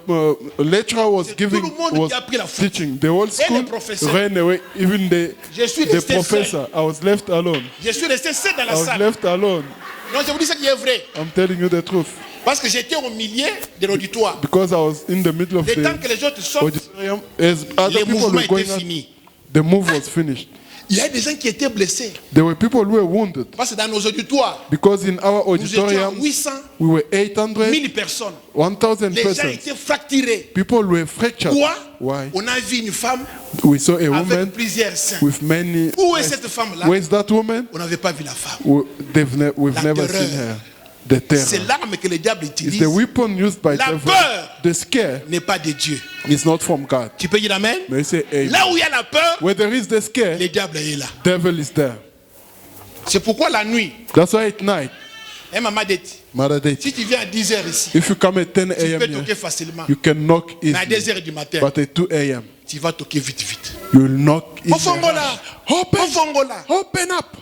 Speaker 3: lecturer was
Speaker 2: tout le monde
Speaker 3: was
Speaker 2: qui a pris la faute.
Speaker 3: teaching, the whole school
Speaker 2: professeur.
Speaker 3: ran away. Even
Speaker 2: Je suis
Speaker 3: the
Speaker 2: resté
Speaker 3: professor, I was left alone.
Speaker 2: je suis resté seul dans
Speaker 3: I
Speaker 2: la
Speaker 3: was
Speaker 2: salle.
Speaker 3: left alone.
Speaker 2: Non, je vous dis ce qui est vrai.
Speaker 3: I'm telling you the truth.
Speaker 2: Parce que j'étais au milieu de l'auditoire.
Speaker 3: Because I was in the middle of
Speaker 2: Le temps
Speaker 3: the
Speaker 2: que les autres sortent,
Speaker 3: auditorium, as other
Speaker 2: les
Speaker 3: people
Speaker 2: mouvements
Speaker 3: were going
Speaker 2: étaient
Speaker 3: out,
Speaker 2: finis.
Speaker 3: the move was finished.
Speaker 2: Il y a des gens qui étaient blessés.
Speaker 3: There were people who were wounded.
Speaker 2: Parce que dans nos auditoires,
Speaker 3: Because in our
Speaker 2: nous étions
Speaker 3: auditorium,
Speaker 2: 800,
Speaker 3: we were 800,
Speaker 2: 1000 personnes.
Speaker 3: 1,000
Speaker 2: Les gens
Speaker 3: persons.
Speaker 2: étaient fracturés.
Speaker 3: People were fractured.
Speaker 2: Quoi?
Speaker 3: Why?
Speaker 2: On a vu une femme
Speaker 3: We saw a woman
Speaker 2: avec plusieurs seins.
Speaker 3: with many.
Speaker 2: Où est cette femme-là?
Speaker 3: Where's that woman?
Speaker 2: On n'avait pas vu la femme.
Speaker 3: We've
Speaker 2: La
Speaker 3: never
Speaker 2: terreur.
Speaker 3: seen her. The
Speaker 2: C'est
Speaker 3: terror.
Speaker 2: l'arme que le diable
Speaker 3: It's
Speaker 2: utilise.
Speaker 3: the weapon used by
Speaker 2: La
Speaker 3: devil.
Speaker 2: peur.
Speaker 3: The scare
Speaker 2: N'est pas de Dieu.
Speaker 3: is not from God.
Speaker 2: Tu peux dire amen?
Speaker 3: May you say amen?
Speaker 2: Là où il y a la peur,
Speaker 3: Where there is the scare,
Speaker 2: le diable est là.
Speaker 3: devil is there.
Speaker 2: C'est pourquoi la nuit,
Speaker 3: That's why at night,
Speaker 2: maman dit,
Speaker 3: Mother Day,
Speaker 2: si tu viens à 10 h ici,
Speaker 3: if you come at 10
Speaker 2: tu peux
Speaker 3: a.m.
Speaker 2: toquer
Speaker 3: here,
Speaker 2: facilement.
Speaker 3: you can knock
Speaker 2: Mais à 2
Speaker 3: easily.
Speaker 2: h du matin,
Speaker 3: But at 2 a.m.,
Speaker 2: tu vas toquer vite, vite.
Speaker 3: you will knock easily.
Speaker 2: Ofongola!
Speaker 3: Open!
Speaker 2: Ofongola!
Speaker 3: Open up!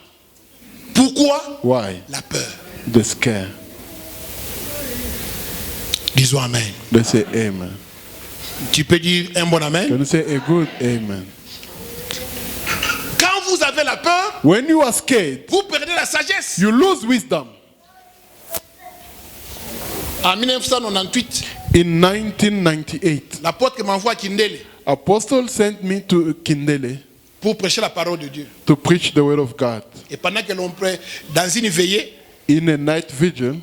Speaker 2: Pourquoi?
Speaker 3: Why?
Speaker 2: La peur.
Speaker 3: The scare.
Speaker 2: Disons amen.
Speaker 3: They say amen.
Speaker 2: Tu peux dire un bon amen?
Speaker 3: Can you say a good amen?
Speaker 2: Quand vous avez la peur,
Speaker 3: When you are scared,
Speaker 2: vous perdez la sagesse.
Speaker 3: you lose wisdom.
Speaker 2: En 1998,
Speaker 3: In 1998,
Speaker 2: l'apôtre m'envoie à Kindele
Speaker 3: Apostle sent me to Kindele
Speaker 2: pour prêcher la parole de Dieu.
Speaker 3: to preach the word of God.
Speaker 2: Et pendant que l'on prêche, dans une veillée,
Speaker 3: In a night vigil,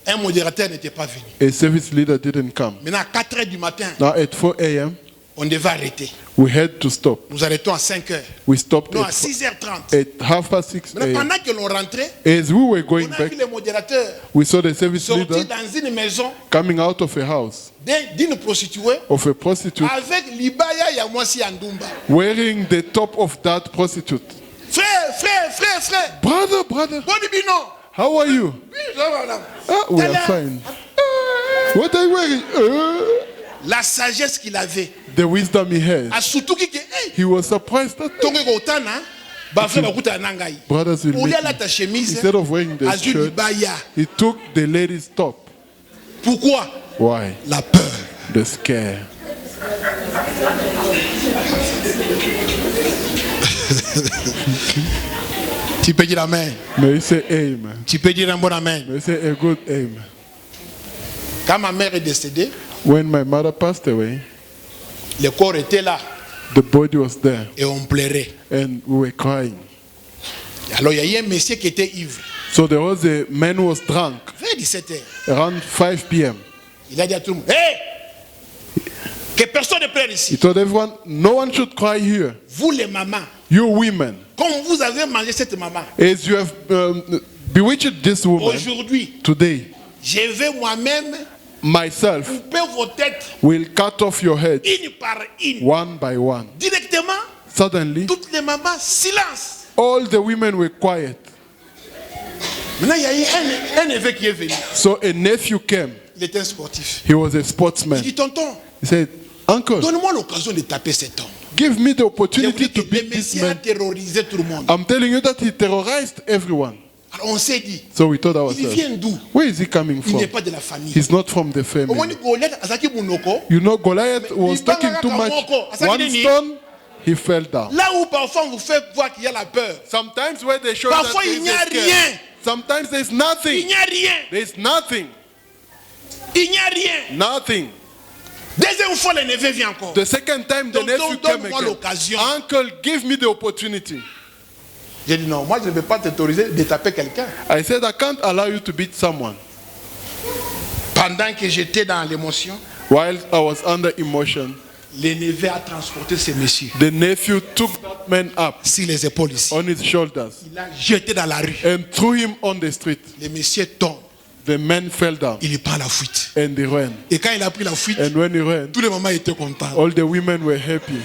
Speaker 2: un modérateur n'était pas venu.
Speaker 3: a service leader didn't come.
Speaker 2: Maintenant, à 4 h du matin,
Speaker 3: Now at 4 a.m.,
Speaker 2: on devait arrêter.
Speaker 3: we had to stop.
Speaker 2: Nous arrêtons à 5 h.
Speaker 3: We stopped
Speaker 2: Non, à
Speaker 3: at
Speaker 2: 6 h 30.
Speaker 3: 6:30
Speaker 2: Maintenant,
Speaker 3: a.m.
Speaker 2: pendant que l'on rentrait,
Speaker 3: As we were going
Speaker 2: on a
Speaker 3: back,
Speaker 2: vu le modérateur
Speaker 3: we saw the service
Speaker 2: sortir
Speaker 3: leader
Speaker 2: dans une maison
Speaker 3: coming out of a house
Speaker 2: d'une prostituée
Speaker 3: of a prostitute
Speaker 2: avec l'ibaya Yamwasi Andumba.
Speaker 3: wearing the top of that prostitute.
Speaker 2: Frère.
Speaker 3: Brother,
Speaker 2: Bon bino.
Speaker 3: how are you? Ah, we are fine. What are you wearing?
Speaker 2: La sagesse qu'il avait.
Speaker 3: The wisdom he had.
Speaker 2: A surtout qui hey,
Speaker 3: He was surprised that
Speaker 2: tonge ko utana ba fait ba kuta nangai.
Speaker 3: brothers will
Speaker 2: Au lieu
Speaker 3: meet
Speaker 2: la
Speaker 3: me.
Speaker 2: ta chemise,
Speaker 3: Instead of wearing the
Speaker 2: azul
Speaker 3: shirt,
Speaker 2: ibaya.
Speaker 3: he took the lady's top.
Speaker 2: Pourquoi?
Speaker 3: Why?
Speaker 2: La peur.
Speaker 3: The scare.
Speaker 2: Tu peux dire amen.
Speaker 3: May you say amen.
Speaker 2: Tu peux dire un bon amen.
Speaker 3: May you say a good amen.
Speaker 2: Quand ma mère est décédée,
Speaker 3: When my mother passed away,
Speaker 2: le corps était là
Speaker 3: the body was there
Speaker 2: et on pleurait.
Speaker 3: and we were crying.
Speaker 2: Alors il y a eu un monsieur qui était ivre.
Speaker 3: So there was a man who was drunk.
Speaker 2: Vers 17h.
Speaker 3: around 5 p.m.
Speaker 2: Il a dit à tout le monde, hé, que personne ne pleure ici.
Speaker 3: He told everyone, no one should cry here.
Speaker 2: Vous les mamans,
Speaker 3: You women,
Speaker 2: comme vous avez mangé cette maman,
Speaker 3: as you have bewitched this woman,
Speaker 2: aujourd'hui,
Speaker 3: today,
Speaker 2: je vais moi-même
Speaker 3: myself
Speaker 2: couper vos têtes
Speaker 3: will cut off your head
Speaker 2: une par une.
Speaker 3: one by one.
Speaker 2: Directement,
Speaker 3: Suddenly,
Speaker 2: toutes les mamans, silence.
Speaker 3: all the women were quiet.
Speaker 2: Maintenant, il y a eu un neveu qui est venu.
Speaker 3: So a nephew came.
Speaker 2: Il était un sportif.
Speaker 3: He was a
Speaker 2: Il
Speaker 3: sportsman.
Speaker 2: dit, tonton,
Speaker 3: He said, Uncle,
Speaker 2: donne-moi l'occasion de taper cet homme.
Speaker 3: give me the
Speaker 2: Il a
Speaker 3: opportunity
Speaker 2: dit
Speaker 3: to
Speaker 2: que le
Speaker 3: beat this
Speaker 2: Messie a
Speaker 3: man.
Speaker 2: terrorisé tout le monde.
Speaker 3: I'm telling you that he terrorized everyone.
Speaker 2: Alors on s'est dit,
Speaker 3: So we told
Speaker 2: il
Speaker 3: ourselves,
Speaker 2: vient d'où?
Speaker 3: where is he coming
Speaker 2: Il n'est
Speaker 3: from?
Speaker 2: pas de la famille.
Speaker 3: He's not from the
Speaker 2: Au moins,
Speaker 3: family.
Speaker 2: Goliath, Azaki Bunoko,
Speaker 3: You know, Goliath was
Speaker 2: il
Speaker 3: talking
Speaker 2: parle
Speaker 3: too
Speaker 2: comme
Speaker 3: much.
Speaker 2: Moko. À ça
Speaker 3: One
Speaker 2: qu'il dit,
Speaker 3: stone, he fell down.
Speaker 2: là où parfois on vous fait voir qu'il y a la peur,
Speaker 3: Sometimes where they show
Speaker 2: parfois
Speaker 3: that
Speaker 2: il n'y a
Speaker 3: there is a
Speaker 2: rien.
Speaker 3: scare. Sometimes there's
Speaker 2: Il
Speaker 3: nothing.
Speaker 2: n'y a rien.
Speaker 3: There's nothing.
Speaker 2: Il n'y a rien.
Speaker 3: Nothing.
Speaker 2: Deuxième fois, le neveu vient encore.
Speaker 3: The second time the
Speaker 2: Donc,
Speaker 3: nephew came
Speaker 2: donne-moi
Speaker 3: again.
Speaker 2: l'occasion.
Speaker 3: Uncle, give me the opportunity.
Speaker 2: J'ai dit non, moi je ne vais pas t'autoriser de taper quelqu'un.
Speaker 3: I said, I can't allow you to beat someone.
Speaker 2: Pendant que j'étais dans l'émotion,
Speaker 3: While I was under emotion,
Speaker 2: le neveu a transporté ce monsieur
Speaker 3: the nephew took that man up
Speaker 2: sur les épaules ici.
Speaker 3: on his shoulders
Speaker 2: Il l'a jeté dans la rue.
Speaker 3: and threw him on the street.
Speaker 2: Le monsieur tombe.
Speaker 3: The man fell down
Speaker 2: Il prend la fuite.
Speaker 3: and he ran.
Speaker 2: Et quand il a pris la fuite,
Speaker 3: And when he ran,
Speaker 2: tous les mamans étaient contents.
Speaker 3: all the women were happy.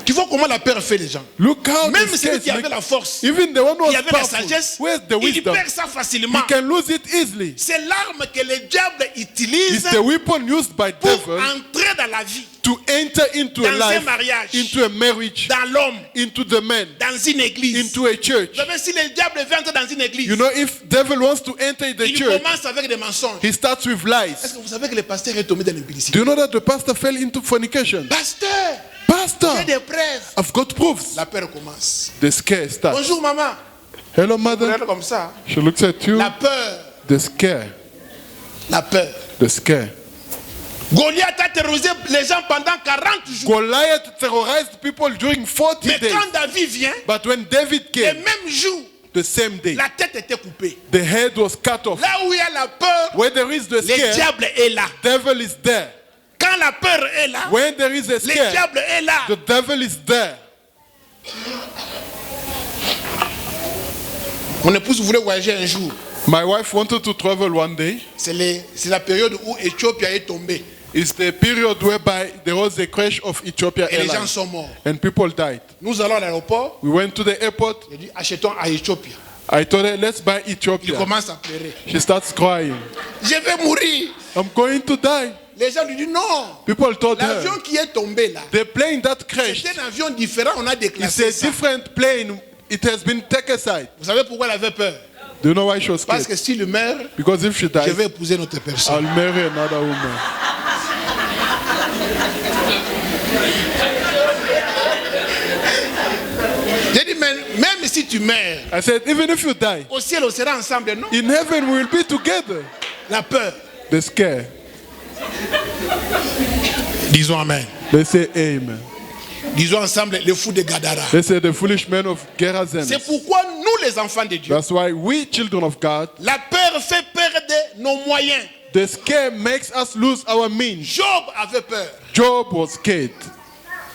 Speaker 2: Tu vois comment la peur fait les gens.
Speaker 3: Look how
Speaker 2: Même
Speaker 3: the
Speaker 2: celui
Speaker 3: scares
Speaker 2: qui avait
Speaker 3: make-
Speaker 2: la force,
Speaker 3: even the one who
Speaker 2: qui
Speaker 3: was
Speaker 2: avait la
Speaker 3: powerful,
Speaker 2: sagesse,
Speaker 3: where's the
Speaker 2: il
Speaker 3: wisdom?
Speaker 2: perd ça facilement.
Speaker 3: He can lose it easily.
Speaker 2: C'est l'arme que le diable utilise
Speaker 3: It's the weapon used by
Speaker 2: pour
Speaker 3: devil
Speaker 2: entrer dans la vie,
Speaker 3: to enter into a
Speaker 2: dans un
Speaker 3: life,
Speaker 2: mariage,
Speaker 3: into a marriage,
Speaker 2: dans l'homme,
Speaker 3: into the man,
Speaker 2: dans une église.
Speaker 3: into a church.
Speaker 2: Vous savez, si le diable veut entrer dans une église,
Speaker 3: You know, if devil wants to enter the
Speaker 2: il
Speaker 3: church,
Speaker 2: commence avec des mensonges.
Speaker 3: he starts with
Speaker 2: Est-ce
Speaker 3: lies.
Speaker 2: que vous savez que le pasteur est tombé dans l'impudicité?
Speaker 3: Do you know that the pastor fell into fornication?
Speaker 2: Pasteur,
Speaker 3: Pastor,
Speaker 2: j'ai des preuves.
Speaker 3: I've got proofs.
Speaker 2: La peur commence.
Speaker 3: The scare starts.
Speaker 2: Bonjour maman.
Speaker 3: Hello,
Speaker 2: Vous
Speaker 3: mother.
Speaker 2: regardez comme ça.
Speaker 3: She looks at you.
Speaker 2: La peur.
Speaker 3: The scare.
Speaker 2: La peur.
Speaker 3: The scare.
Speaker 2: Goliath a terrorisé les gens pendant 40 jours.
Speaker 3: Goliath terrorized people during 40
Speaker 2: Mais
Speaker 3: days.
Speaker 2: quand David vient,
Speaker 3: But when David
Speaker 2: le
Speaker 3: came,
Speaker 2: même jour,
Speaker 3: the same day,
Speaker 2: la tête était coupée.
Speaker 3: the head was cut off.
Speaker 2: Là où il y a la peur,
Speaker 3: Where there is the
Speaker 2: le
Speaker 3: scare,
Speaker 2: diable est là.
Speaker 3: devil is there.
Speaker 2: Quand la peur est là,
Speaker 3: When there is a
Speaker 2: le
Speaker 3: scare,
Speaker 2: diable est là.
Speaker 3: the devil is there.
Speaker 2: Mon épouse voulait voyager un jour.
Speaker 3: My wife wanted to travel one day.
Speaker 2: C'est la période où Éthiopie est tombée
Speaker 3: It's the period whereby there was a crash of Ethiopia
Speaker 2: et les gens
Speaker 3: Airlines
Speaker 2: sont morts.
Speaker 3: and people died.
Speaker 2: Nous allons à l'aéroport.
Speaker 3: We went to the airport.
Speaker 2: J'ai dit achetons à Éthiopie.
Speaker 3: I told her, let's buy
Speaker 2: Il
Speaker 3: Ethiopia.
Speaker 2: commence à pleurer.
Speaker 3: She starts crying.
Speaker 2: Je vais mourir.
Speaker 3: I'm going to die.
Speaker 2: Les gens lui disent non.
Speaker 3: People told
Speaker 2: L'avion
Speaker 3: her,
Speaker 2: qui est tombé là,
Speaker 3: the plane that crashed,
Speaker 2: c'est un avion différent. On a
Speaker 3: it's
Speaker 2: déclassé
Speaker 3: a
Speaker 2: ça.
Speaker 3: different plane. It has been taken aside.
Speaker 2: Vous savez pourquoi elle avait peur?
Speaker 3: Do you know why she was
Speaker 2: Parce
Speaker 3: scared?
Speaker 2: que s'il meurt,
Speaker 3: Because if she
Speaker 2: je
Speaker 3: dies,
Speaker 2: vais épouser notre personne.
Speaker 3: I'll marry another woman.
Speaker 2: J'ai dit, mais même si tu meurs,
Speaker 3: I said, even if you die,
Speaker 2: au ciel on sera ensemble. Non,
Speaker 3: in heaven we will be together.
Speaker 2: la peur.
Speaker 3: The scare.
Speaker 2: Disons amen.
Speaker 3: They say amen.
Speaker 2: Disons ensemble le fou de Gadara.
Speaker 3: They say the foolish men of Gerazim.
Speaker 2: C'est pourquoi nous les enfants de Dieu,
Speaker 3: That's why we, children of God,
Speaker 2: la peur fait perdre nos moyens.
Speaker 3: the scare makes us lose our means.
Speaker 2: Job avait peur.
Speaker 3: Job was scared.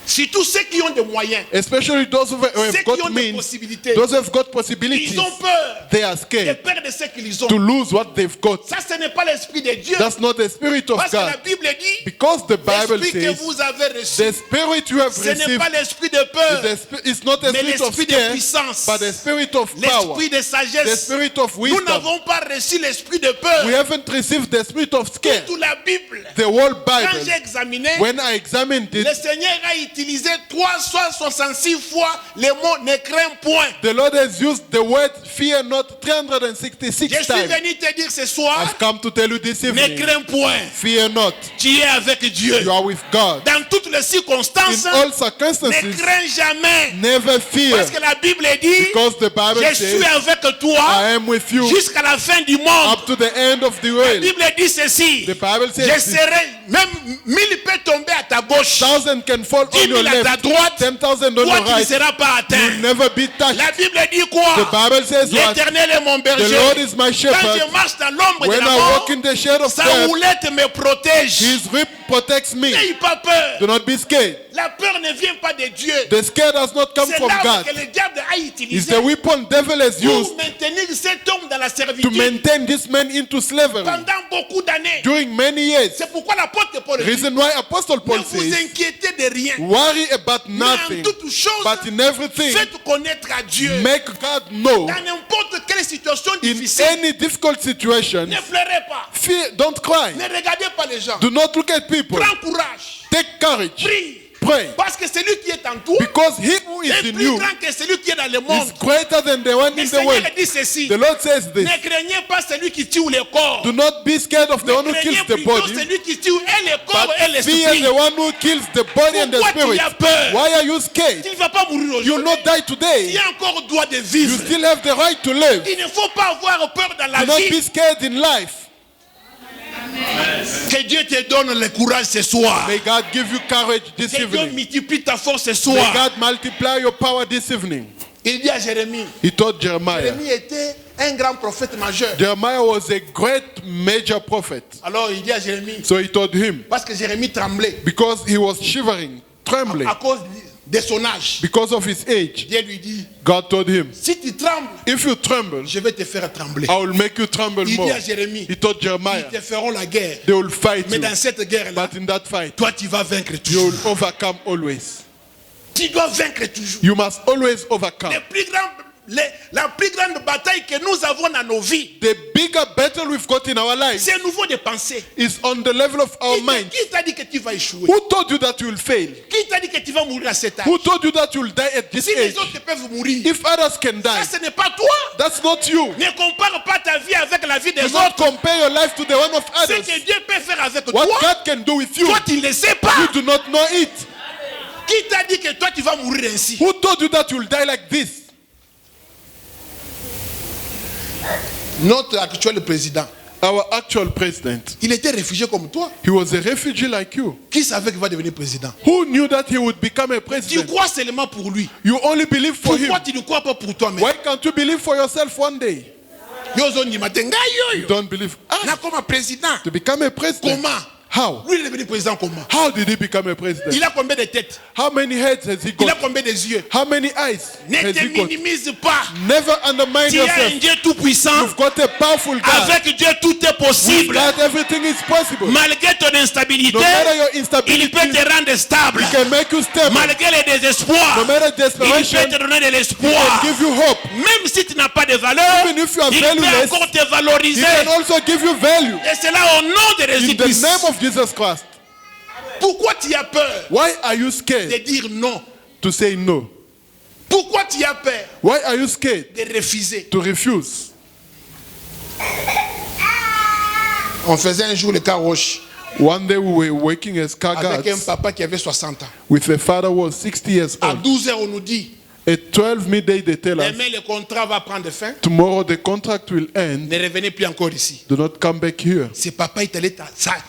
Speaker 2: Surtout ceux qui ont des moyens.
Speaker 3: Especially those who have
Speaker 2: Ceux qui ont
Speaker 3: got
Speaker 2: des
Speaker 3: means.
Speaker 2: possibilités.
Speaker 3: Those who have got possibilities.
Speaker 2: Ils ont peur
Speaker 3: They are
Speaker 2: de
Speaker 3: scared
Speaker 2: perdre ce qu'ils ont.
Speaker 3: to lose what they've got.
Speaker 2: Ça, ce n'est pas l'esprit de Dieu.
Speaker 3: That's not the spirit of
Speaker 2: Parce que la
Speaker 3: God.
Speaker 2: Bible dit,
Speaker 3: Because the Bible
Speaker 2: l'esprit que
Speaker 3: says
Speaker 2: vous avez reçu,
Speaker 3: the spirit you have
Speaker 2: ce n'est
Speaker 3: received
Speaker 2: pas l'esprit de peur,
Speaker 3: it's not a
Speaker 2: mais
Speaker 3: spirit of
Speaker 2: l'esprit de
Speaker 3: scare,
Speaker 2: puissance,
Speaker 3: but the spirit of power,
Speaker 2: l'esprit de
Speaker 3: the
Speaker 2: sagesse.
Speaker 3: spirit of
Speaker 2: Nous
Speaker 3: wisdom.
Speaker 2: n'avons pas reçu l'esprit de peur.
Speaker 3: We haven't received the spirit of scare.
Speaker 2: Toute la Bible,
Speaker 3: The whole
Speaker 2: quand
Speaker 3: Bible,
Speaker 2: j'ai examiné,
Speaker 3: when I examined
Speaker 2: le
Speaker 3: it,
Speaker 2: Seigneur a utilisé 366 fois le mot ne crains point.
Speaker 3: the Lord has used the word fear not 366
Speaker 2: Je suis
Speaker 3: times.
Speaker 2: venu te dire ce soir,
Speaker 3: I've come to tell you this
Speaker 2: ne
Speaker 3: evening,
Speaker 2: crains point.
Speaker 3: fear not.
Speaker 2: Tu es avec Dieu.
Speaker 3: You are with God.
Speaker 2: Dans toutes les circonstances,
Speaker 3: In all
Speaker 2: ne
Speaker 3: circumstances,
Speaker 2: crains jamais.
Speaker 3: never fear.
Speaker 2: Parce que la Bible dit,
Speaker 3: Because the Bible
Speaker 2: je
Speaker 3: says,
Speaker 2: suis avec
Speaker 3: I
Speaker 2: toi
Speaker 3: am with you
Speaker 2: jusqu'à la fin du monde.
Speaker 3: up to the end of the
Speaker 2: La
Speaker 3: world.
Speaker 2: Bible dit ceci.
Speaker 3: The Bible
Speaker 2: Je
Speaker 3: says,
Speaker 2: serai, même 1000 peut tomber à ta gauche.
Speaker 3: 1,000 can fall on
Speaker 2: 10
Speaker 3: your
Speaker 2: 000 à ta
Speaker 3: left,
Speaker 2: droite.
Speaker 3: 10,000 on
Speaker 2: Toi,
Speaker 3: your
Speaker 2: tu ne
Speaker 3: right.
Speaker 2: seras pas atteint.
Speaker 3: You'll never be touched.
Speaker 2: La Bible dit quoi?
Speaker 3: The Bible says what?
Speaker 2: L'Éternel est mon
Speaker 3: The
Speaker 2: berger.
Speaker 3: Lord is my
Speaker 2: Quand
Speaker 3: shepherd.
Speaker 2: je marche dans l'ombre de
Speaker 3: When
Speaker 2: la
Speaker 3: I
Speaker 2: mort,
Speaker 3: walk in the shade of
Speaker 2: sa
Speaker 3: death,
Speaker 2: houlette me protège.
Speaker 3: His whip protects me.
Speaker 2: N'ayez pas peur.
Speaker 3: Do not be scared.
Speaker 2: La peur ne vient pas de Dieu.
Speaker 3: The scare does not come
Speaker 2: C'est
Speaker 3: from
Speaker 2: l'arme
Speaker 3: God.
Speaker 2: que le diable a
Speaker 3: It's
Speaker 2: utilisée
Speaker 3: the weapon devil has used
Speaker 2: pour maintenir cet homme dans la
Speaker 3: to
Speaker 2: servitude
Speaker 3: maintain this man into slavery
Speaker 2: pendant beaucoup d'années.
Speaker 3: during many years.
Speaker 2: C'est pourquoi l'apôtre Paul dit,
Speaker 3: Reason why Apostle
Speaker 2: ne
Speaker 3: Paul
Speaker 2: vous
Speaker 3: says,
Speaker 2: inquiétez de rien.
Speaker 3: worry about
Speaker 2: Mais en
Speaker 3: nothing,
Speaker 2: toute chose,
Speaker 3: but in everything,
Speaker 2: faites connaître à Dieu.
Speaker 3: make God know.
Speaker 2: Dans n'importe quelle situation
Speaker 3: In
Speaker 2: difficile,
Speaker 3: any difficult situation,
Speaker 2: ne pleurez pas.
Speaker 3: fear, don't cry.
Speaker 2: Ne regardez pas les gens.
Speaker 3: Do not look at people.
Speaker 2: Prends courage.
Speaker 3: Take courage.
Speaker 2: Prie.
Speaker 3: Pray.
Speaker 2: Parce que celui qui est en toi
Speaker 3: Because he who is
Speaker 2: est
Speaker 3: in
Speaker 2: plus
Speaker 3: you
Speaker 2: grand que celui qui est dans le monde.
Speaker 3: is greater than the one
Speaker 2: Le
Speaker 3: in the
Speaker 2: Seigneur
Speaker 3: world.
Speaker 2: dit ceci.
Speaker 3: The Lord says this.
Speaker 2: Ne craignez pas celui qui tue le corps.
Speaker 3: Do not be scared of the one who
Speaker 2: Craignez
Speaker 3: kills the
Speaker 2: plutôt
Speaker 3: body,
Speaker 2: celui qui tue et le corps et
Speaker 3: but fear
Speaker 2: l'esprit.
Speaker 3: the one who kills the body and the
Speaker 2: Pourquoi tu
Speaker 3: spirit.
Speaker 2: as peur?
Speaker 3: Why are you scared?
Speaker 2: Tu ne vas pas mourir
Speaker 3: You'll
Speaker 2: aujourd'hui.
Speaker 3: not die
Speaker 2: Tu
Speaker 3: today.
Speaker 2: as encore droit de
Speaker 3: You
Speaker 2: vivre.
Speaker 3: still have the right to live.
Speaker 2: Il ne faut pas avoir peur dans la
Speaker 3: Do not be
Speaker 2: vie.
Speaker 3: scared in life.
Speaker 2: Que Dieu te donne le courage ce soir.
Speaker 3: May God give you courage this
Speaker 2: Que Dieu
Speaker 3: evening.
Speaker 2: multiplie ta force ce
Speaker 3: May
Speaker 2: soir.
Speaker 3: God multiply your power this evening.
Speaker 2: Il dit à Jérémie.
Speaker 3: He told Jeremiah.
Speaker 2: Jérémie était un grand prophète majeur.
Speaker 3: Jeremiah was a great major prophet.
Speaker 2: Alors il dit à Jérémie.
Speaker 3: So he told him,
Speaker 2: Parce que Jérémie tremblait.
Speaker 3: because he was shivering, trembling,
Speaker 2: À cause de son âge.
Speaker 3: because of his age,
Speaker 2: Dieu lui dit.
Speaker 3: God told him,
Speaker 2: Si tu trembles,
Speaker 3: if you tremble,
Speaker 2: je vais te faire trembler.
Speaker 3: I will make you tremble
Speaker 2: Il
Speaker 3: more.
Speaker 2: dit à Jérémie.
Speaker 3: He told
Speaker 2: Ils
Speaker 3: Jeremiah,
Speaker 2: te feront la guerre.
Speaker 3: they will fight
Speaker 2: Mais
Speaker 3: you.
Speaker 2: dans cette guerre-là,
Speaker 3: But in that fight,
Speaker 2: toi tu vas vaincre
Speaker 3: you
Speaker 2: toujours.
Speaker 3: will overcome always.
Speaker 2: Tu dois vaincre toujours.
Speaker 3: You must always overcome.
Speaker 2: La plus grande bataille que nous avons dans nos vies,
Speaker 3: The bigger battle we've got in our lives
Speaker 2: c'est au niveau des pensées.
Speaker 3: is on the level of our mind.
Speaker 2: Qui t'a dit que tu vas échouer?
Speaker 3: Who told you that you will fail?
Speaker 2: Qui t'a dit que tu vas mourir à cet âge?
Speaker 3: Who told you that you will die at this
Speaker 2: Si les
Speaker 3: age?
Speaker 2: autres peuvent mourir,
Speaker 3: If others can
Speaker 2: ça
Speaker 3: die,
Speaker 2: ce n'est pas toi.
Speaker 3: that's not you.
Speaker 2: Ne compare pas ta vie avec la vie des
Speaker 3: Do not
Speaker 2: autres.
Speaker 3: compare your life to the one of
Speaker 2: Ce
Speaker 3: others.
Speaker 2: que Dieu peut faire avec
Speaker 3: What
Speaker 2: toi,
Speaker 3: God can do with you,
Speaker 2: toi tu ne le sais pas.
Speaker 3: you do not know it.
Speaker 2: Qui t'a dit que toi tu vas mourir ainsi?
Speaker 3: Who told you that you will die like this?
Speaker 2: Notre actuel président,
Speaker 3: Our actual president,
Speaker 2: il était réfugié comme toi.
Speaker 3: he was a refugee like you.
Speaker 2: Qui savait qu'il va devenir président?
Speaker 3: Who knew that he would become a
Speaker 2: Tu
Speaker 3: president?
Speaker 2: crois seulement pour lui.
Speaker 3: You only believe for him.
Speaker 2: Pourquoi tu ne crois pas pour toi-même?
Speaker 3: Why can't you believe for yourself one day?
Speaker 2: Yozo ni matenga
Speaker 3: You
Speaker 2: yoyo.
Speaker 3: don't believe.
Speaker 2: Na comme président.
Speaker 3: To become a president.
Speaker 2: Comment?
Speaker 3: How?
Speaker 2: Lui il est devenu président comment?
Speaker 3: How did he become a president?
Speaker 2: Il a combien de têtes?
Speaker 3: How many heads has he
Speaker 2: Il a
Speaker 3: got?
Speaker 2: combien de yeux?
Speaker 3: How many eyes
Speaker 2: Ne
Speaker 3: has
Speaker 2: te
Speaker 3: he got?
Speaker 2: minimise pas.
Speaker 3: Never undermine
Speaker 2: Tu as un
Speaker 3: yourself.
Speaker 2: Dieu tout puissant.
Speaker 3: You've got a powerful God.
Speaker 2: Avec Dieu tout est
Speaker 3: With
Speaker 2: possible.
Speaker 3: God, everything is possible.
Speaker 2: Malgré ton instabilité,
Speaker 3: No matter your
Speaker 2: il
Speaker 3: instability,
Speaker 2: peut te rendre stable.
Speaker 3: He can make you stable.
Speaker 2: Malgré les désespoirs,
Speaker 3: No matter
Speaker 2: il
Speaker 3: desperation,
Speaker 2: peut te donner de
Speaker 3: He
Speaker 2: l'espoir.
Speaker 3: can give you hope.
Speaker 2: Même si tu n'as pas de valeur,
Speaker 3: Even if you are
Speaker 2: il peut
Speaker 3: valueless,
Speaker 2: encore te
Speaker 3: He
Speaker 2: valoriser.
Speaker 3: can also give you value.
Speaker 2: Et c'est là au nom de
Speaker 3: In the
Speaker 2: Jésus-Christ.
Speaker 3: name of Jesus Christ.
Speaker 2: Pourquoi tu as peur
Speaker 3: Why are you
Speaker 2: de
Speaker 3: scared
Speaker 2: dire non?
Speaker 3: to say no?
Speaker 2: Pourquoi tu as peur
Speaker 3: Why are you scared
Speaker 2: de refuser?
Speaker 3: to refuse?
Speaker 2: On faisait un jour le carroche
Speaker 3: One day we were working as car
Speaker 2: avec un
Speaker 3: guards
Speaker 2: papa qui avait 60 ans.
Speaker 3: with a father who was 60 years
Speaker 2: À
Speaker 3: old.
Speaker 2: 12 heures, on nous dit,
Speaker 3: At 12 midday, they tell us,
Speaker 2: demain le contrat va prendre fin.
Speaker 3: tomorrow the contract will end.
Speaker 2: Ne revenez plus encore ici.
Speaker 3: Do not come back here.
Speaker 2: Ce papa est allé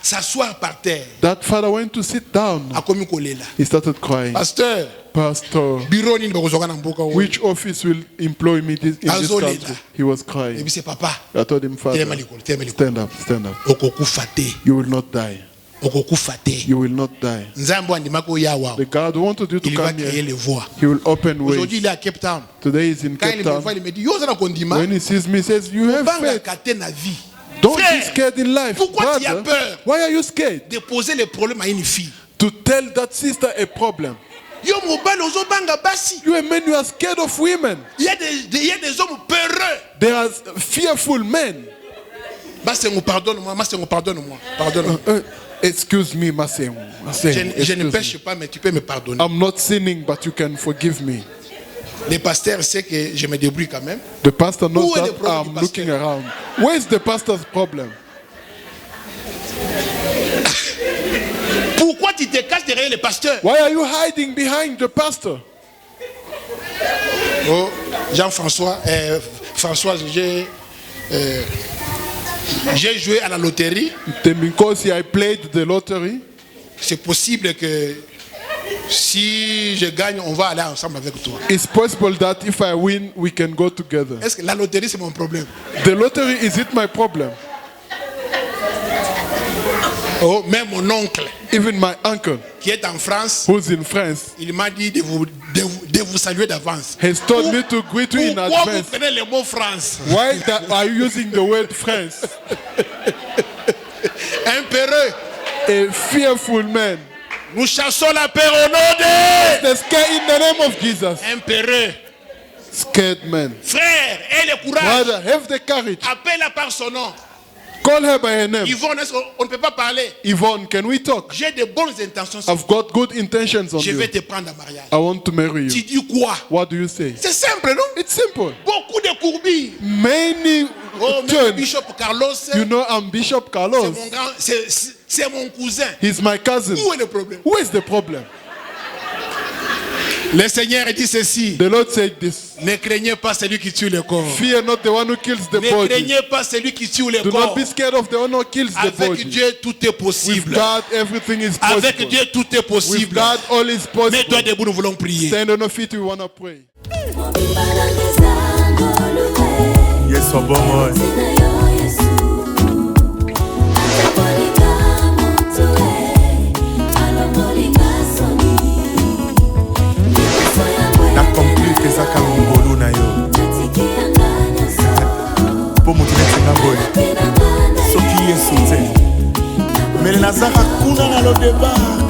Speaker 2: s'asseoir par terre.
Speaker 3: That father went to sit down.
Speaker 2: A commis kolela.
Speaker 3: He started crying.
Speaker 2: Pasteur,
Speaker 3: Pastor,
Speaker 2: bureau ni bakozoka na mboka oyo.
Speaker 3: which office will employ me in this
Speaker 2: Azolela.
Speaker 3: country? He was
Speaker 2: Et
Speaker 3: crying.
Speaker 2: puis c'est papa.
Speaker 3: I told him, Father,
Speaker 2: Telema likolo, telema likolo.
Speaker 3: stand up, stand up.
Speaker 2: Okokufa te.
Speaker 3: You will not die.
Speaker 2: Okokufa te.
Speaker 3: You will not die.
Speaker 2: Nzambe andimaka oyawa.
Speaker 3: The God who wanted you to
Speaker 2: Il va
Speaker 3: come
Speaker 2: créer
Speaker 3: here,
Speaker 2: les voies.
Speaker 3: He will open
Speaker 2: Aujourd'hui,
Speaker 3: ways.
Speaker 2: il est à Cape Town.
Speaker 3: Today he's in
Speaker 2: Quand il
Speaker 3: Cape
Speaker 2: me voit,
Speaker 3: Town.
Speaker 2: il me dit, yo zana kondima.
Speaker 3: When he sees me, he says, you have
Speaker 2: Banga
Speaker 3: faith.
Speaker 2: kate na vie.
Speaker 3: Don't be
Speaker 2: Frère,
Speaker 3: scared in life.
Speaker 2: pourquoi tu as
Speaker 3: Brother,
Speaker 2: peur
Speaker 3: why are you scared?
Speaker 2: de poser les problèmes à une fille?
Speaker 3: To tell that sister a problem.
Speaker 2: Yo mobile ozobanga basi.
Speaker 3: You a man, you are scared of women.
Speaker 2: Il y a des hommes peureux.
Speaker 3: There are fearful men.
Speaker 2: Basengo, pardonne-moi. Masengo, pardonne-moi. Pardonne-moi.
Speaker 3: Excuse me, Masengo.
Speaker 2: Je ne pêche pas, mais tu peux me pardonner.
Speaker 3: I'm not sinning, but you can forgive me.
Speaker 2: Le pasteur sait que je me débrouille quand même.
Speaker 3: The pastor knows
Speaker 2: Who is the
Speaker 3: that
Speaker 2: problem,
Speaker 3: I'm
Speaker 2: pastor?
Speaker 3: looking around. Where is the pastor's problem?
Speaker 2: Pourquoi tu tu te caches derrière le pasteur?
Speaker 3: Why are you hiding behind the pastor?
Speaker 2: Oh, Jean-François, François, j'ai joué à la loterie.
Speaker 3: Because I played the lottery.
Speaker 2: C'est possible que si je gagne, on va aller ensemble avec toi.
Speaker 3: It's possible that if I win, we can go together.
Speaker 2: Est-ce que la loterie, c'est mon problème?
Speaker 3: The lottery, is it my problem?
Speaker 2: Oh, même mon oncle,
Speaker 3: Even my uncle,
Speaker 2: qui est en France,
Speaker 3: who's in France,
Speaker 2: il m'a dit de vous saluer d'avance.
Speaker 3: has told me to greet you in
Speaker 2: Pourquoi vous
Speaker 3: advance.
Speaker 2: prenez le mot France?
Speaker 3: Why are you using the word France?
Speaker 2: Impéreux.
Speaker 3: A fearful man.
Speaker 2: Nous chassons la peur au nom de...
Speaker 3: The scare in the name of Jesus.
Speaker 2: Impéreux.
Speaker 3: Scared man.
Speaker 2: Frère, aie le courage.
Speaker 3: Brother, have the courage.
Speaker 2: Appelle-la par son nom.
Speaker 3: Call her by her name.
Speaker 2: Yvonne, on ne peut pas parler.
Speaker 3: Yvonne, can we talk?
Speaker 2: J'ai de bonnes intentions.
Speaker 3: I've got good intentions on
Speaker 2: Je vais
Speaker 3: you.
Speaker 2: te prendre en mariage.
Speaker 3: I want to marry
Speaker 2: Tu
Speaker 3: you.
Speaker 2: dis quoi?
Speaker 3: What do you say?
Speaker 2: C'est simple, non?
Speaker 3: It's simple.
Speaker 2: Beaucoup de courbilles.
Speaker 3: Many
Speaker 2: Oh, même
Speaker 3: turns.
Speaker 2: Bishop Carlos,
Speaker 3: You know, I'm Bishop
Speaker 2: c'est
Speaker 3: Carlos.
Speaker 2: mon grand, c'est mon cousin.
Speaker 3: He's my cousin.
Speaker 2: Où est le problème?
Speaker 3: Who is the problem?
Speaker 2: Le Seigneur dit ceci.
Speaker 3: The Lord said this.
Speaker 2: Ne craignez pas celui qui tue le corps.
Speaker 3: Fear not the one who kills the
Speaker 2: Ne
Speaker 3: body.
Speaker 2: craignez pas celui qui tue le
Speaker 3: Do
Speaker 2: corps.
Speaker 3: not be scared of the one who kills the
Speaker 2: Avec
Speaker 3: body.
Speaker 2: Dieu, tout est
Speaker 3: With
Speaker 2: possible.
Speaker 3: God, everything is
Speaker 2: Avec
Speaker 3: possible.
Speaker 2: Dieu, tout est
Speaker 3: With
Speaker 2: possible.
Speaker 3: God, all is
Speaker 2: Mets-toi
Speaker 3: possible.
Speaker 2: debout, nous voulons prier.
Speaker 3: Stand on your feet, we want to pray.
Speaker 1: Yes, Obama. Na complique ezaka ngolu na yo. Po mutu nesenga boye. Soki Yesu te. Mais nazaka kuna na lo débat.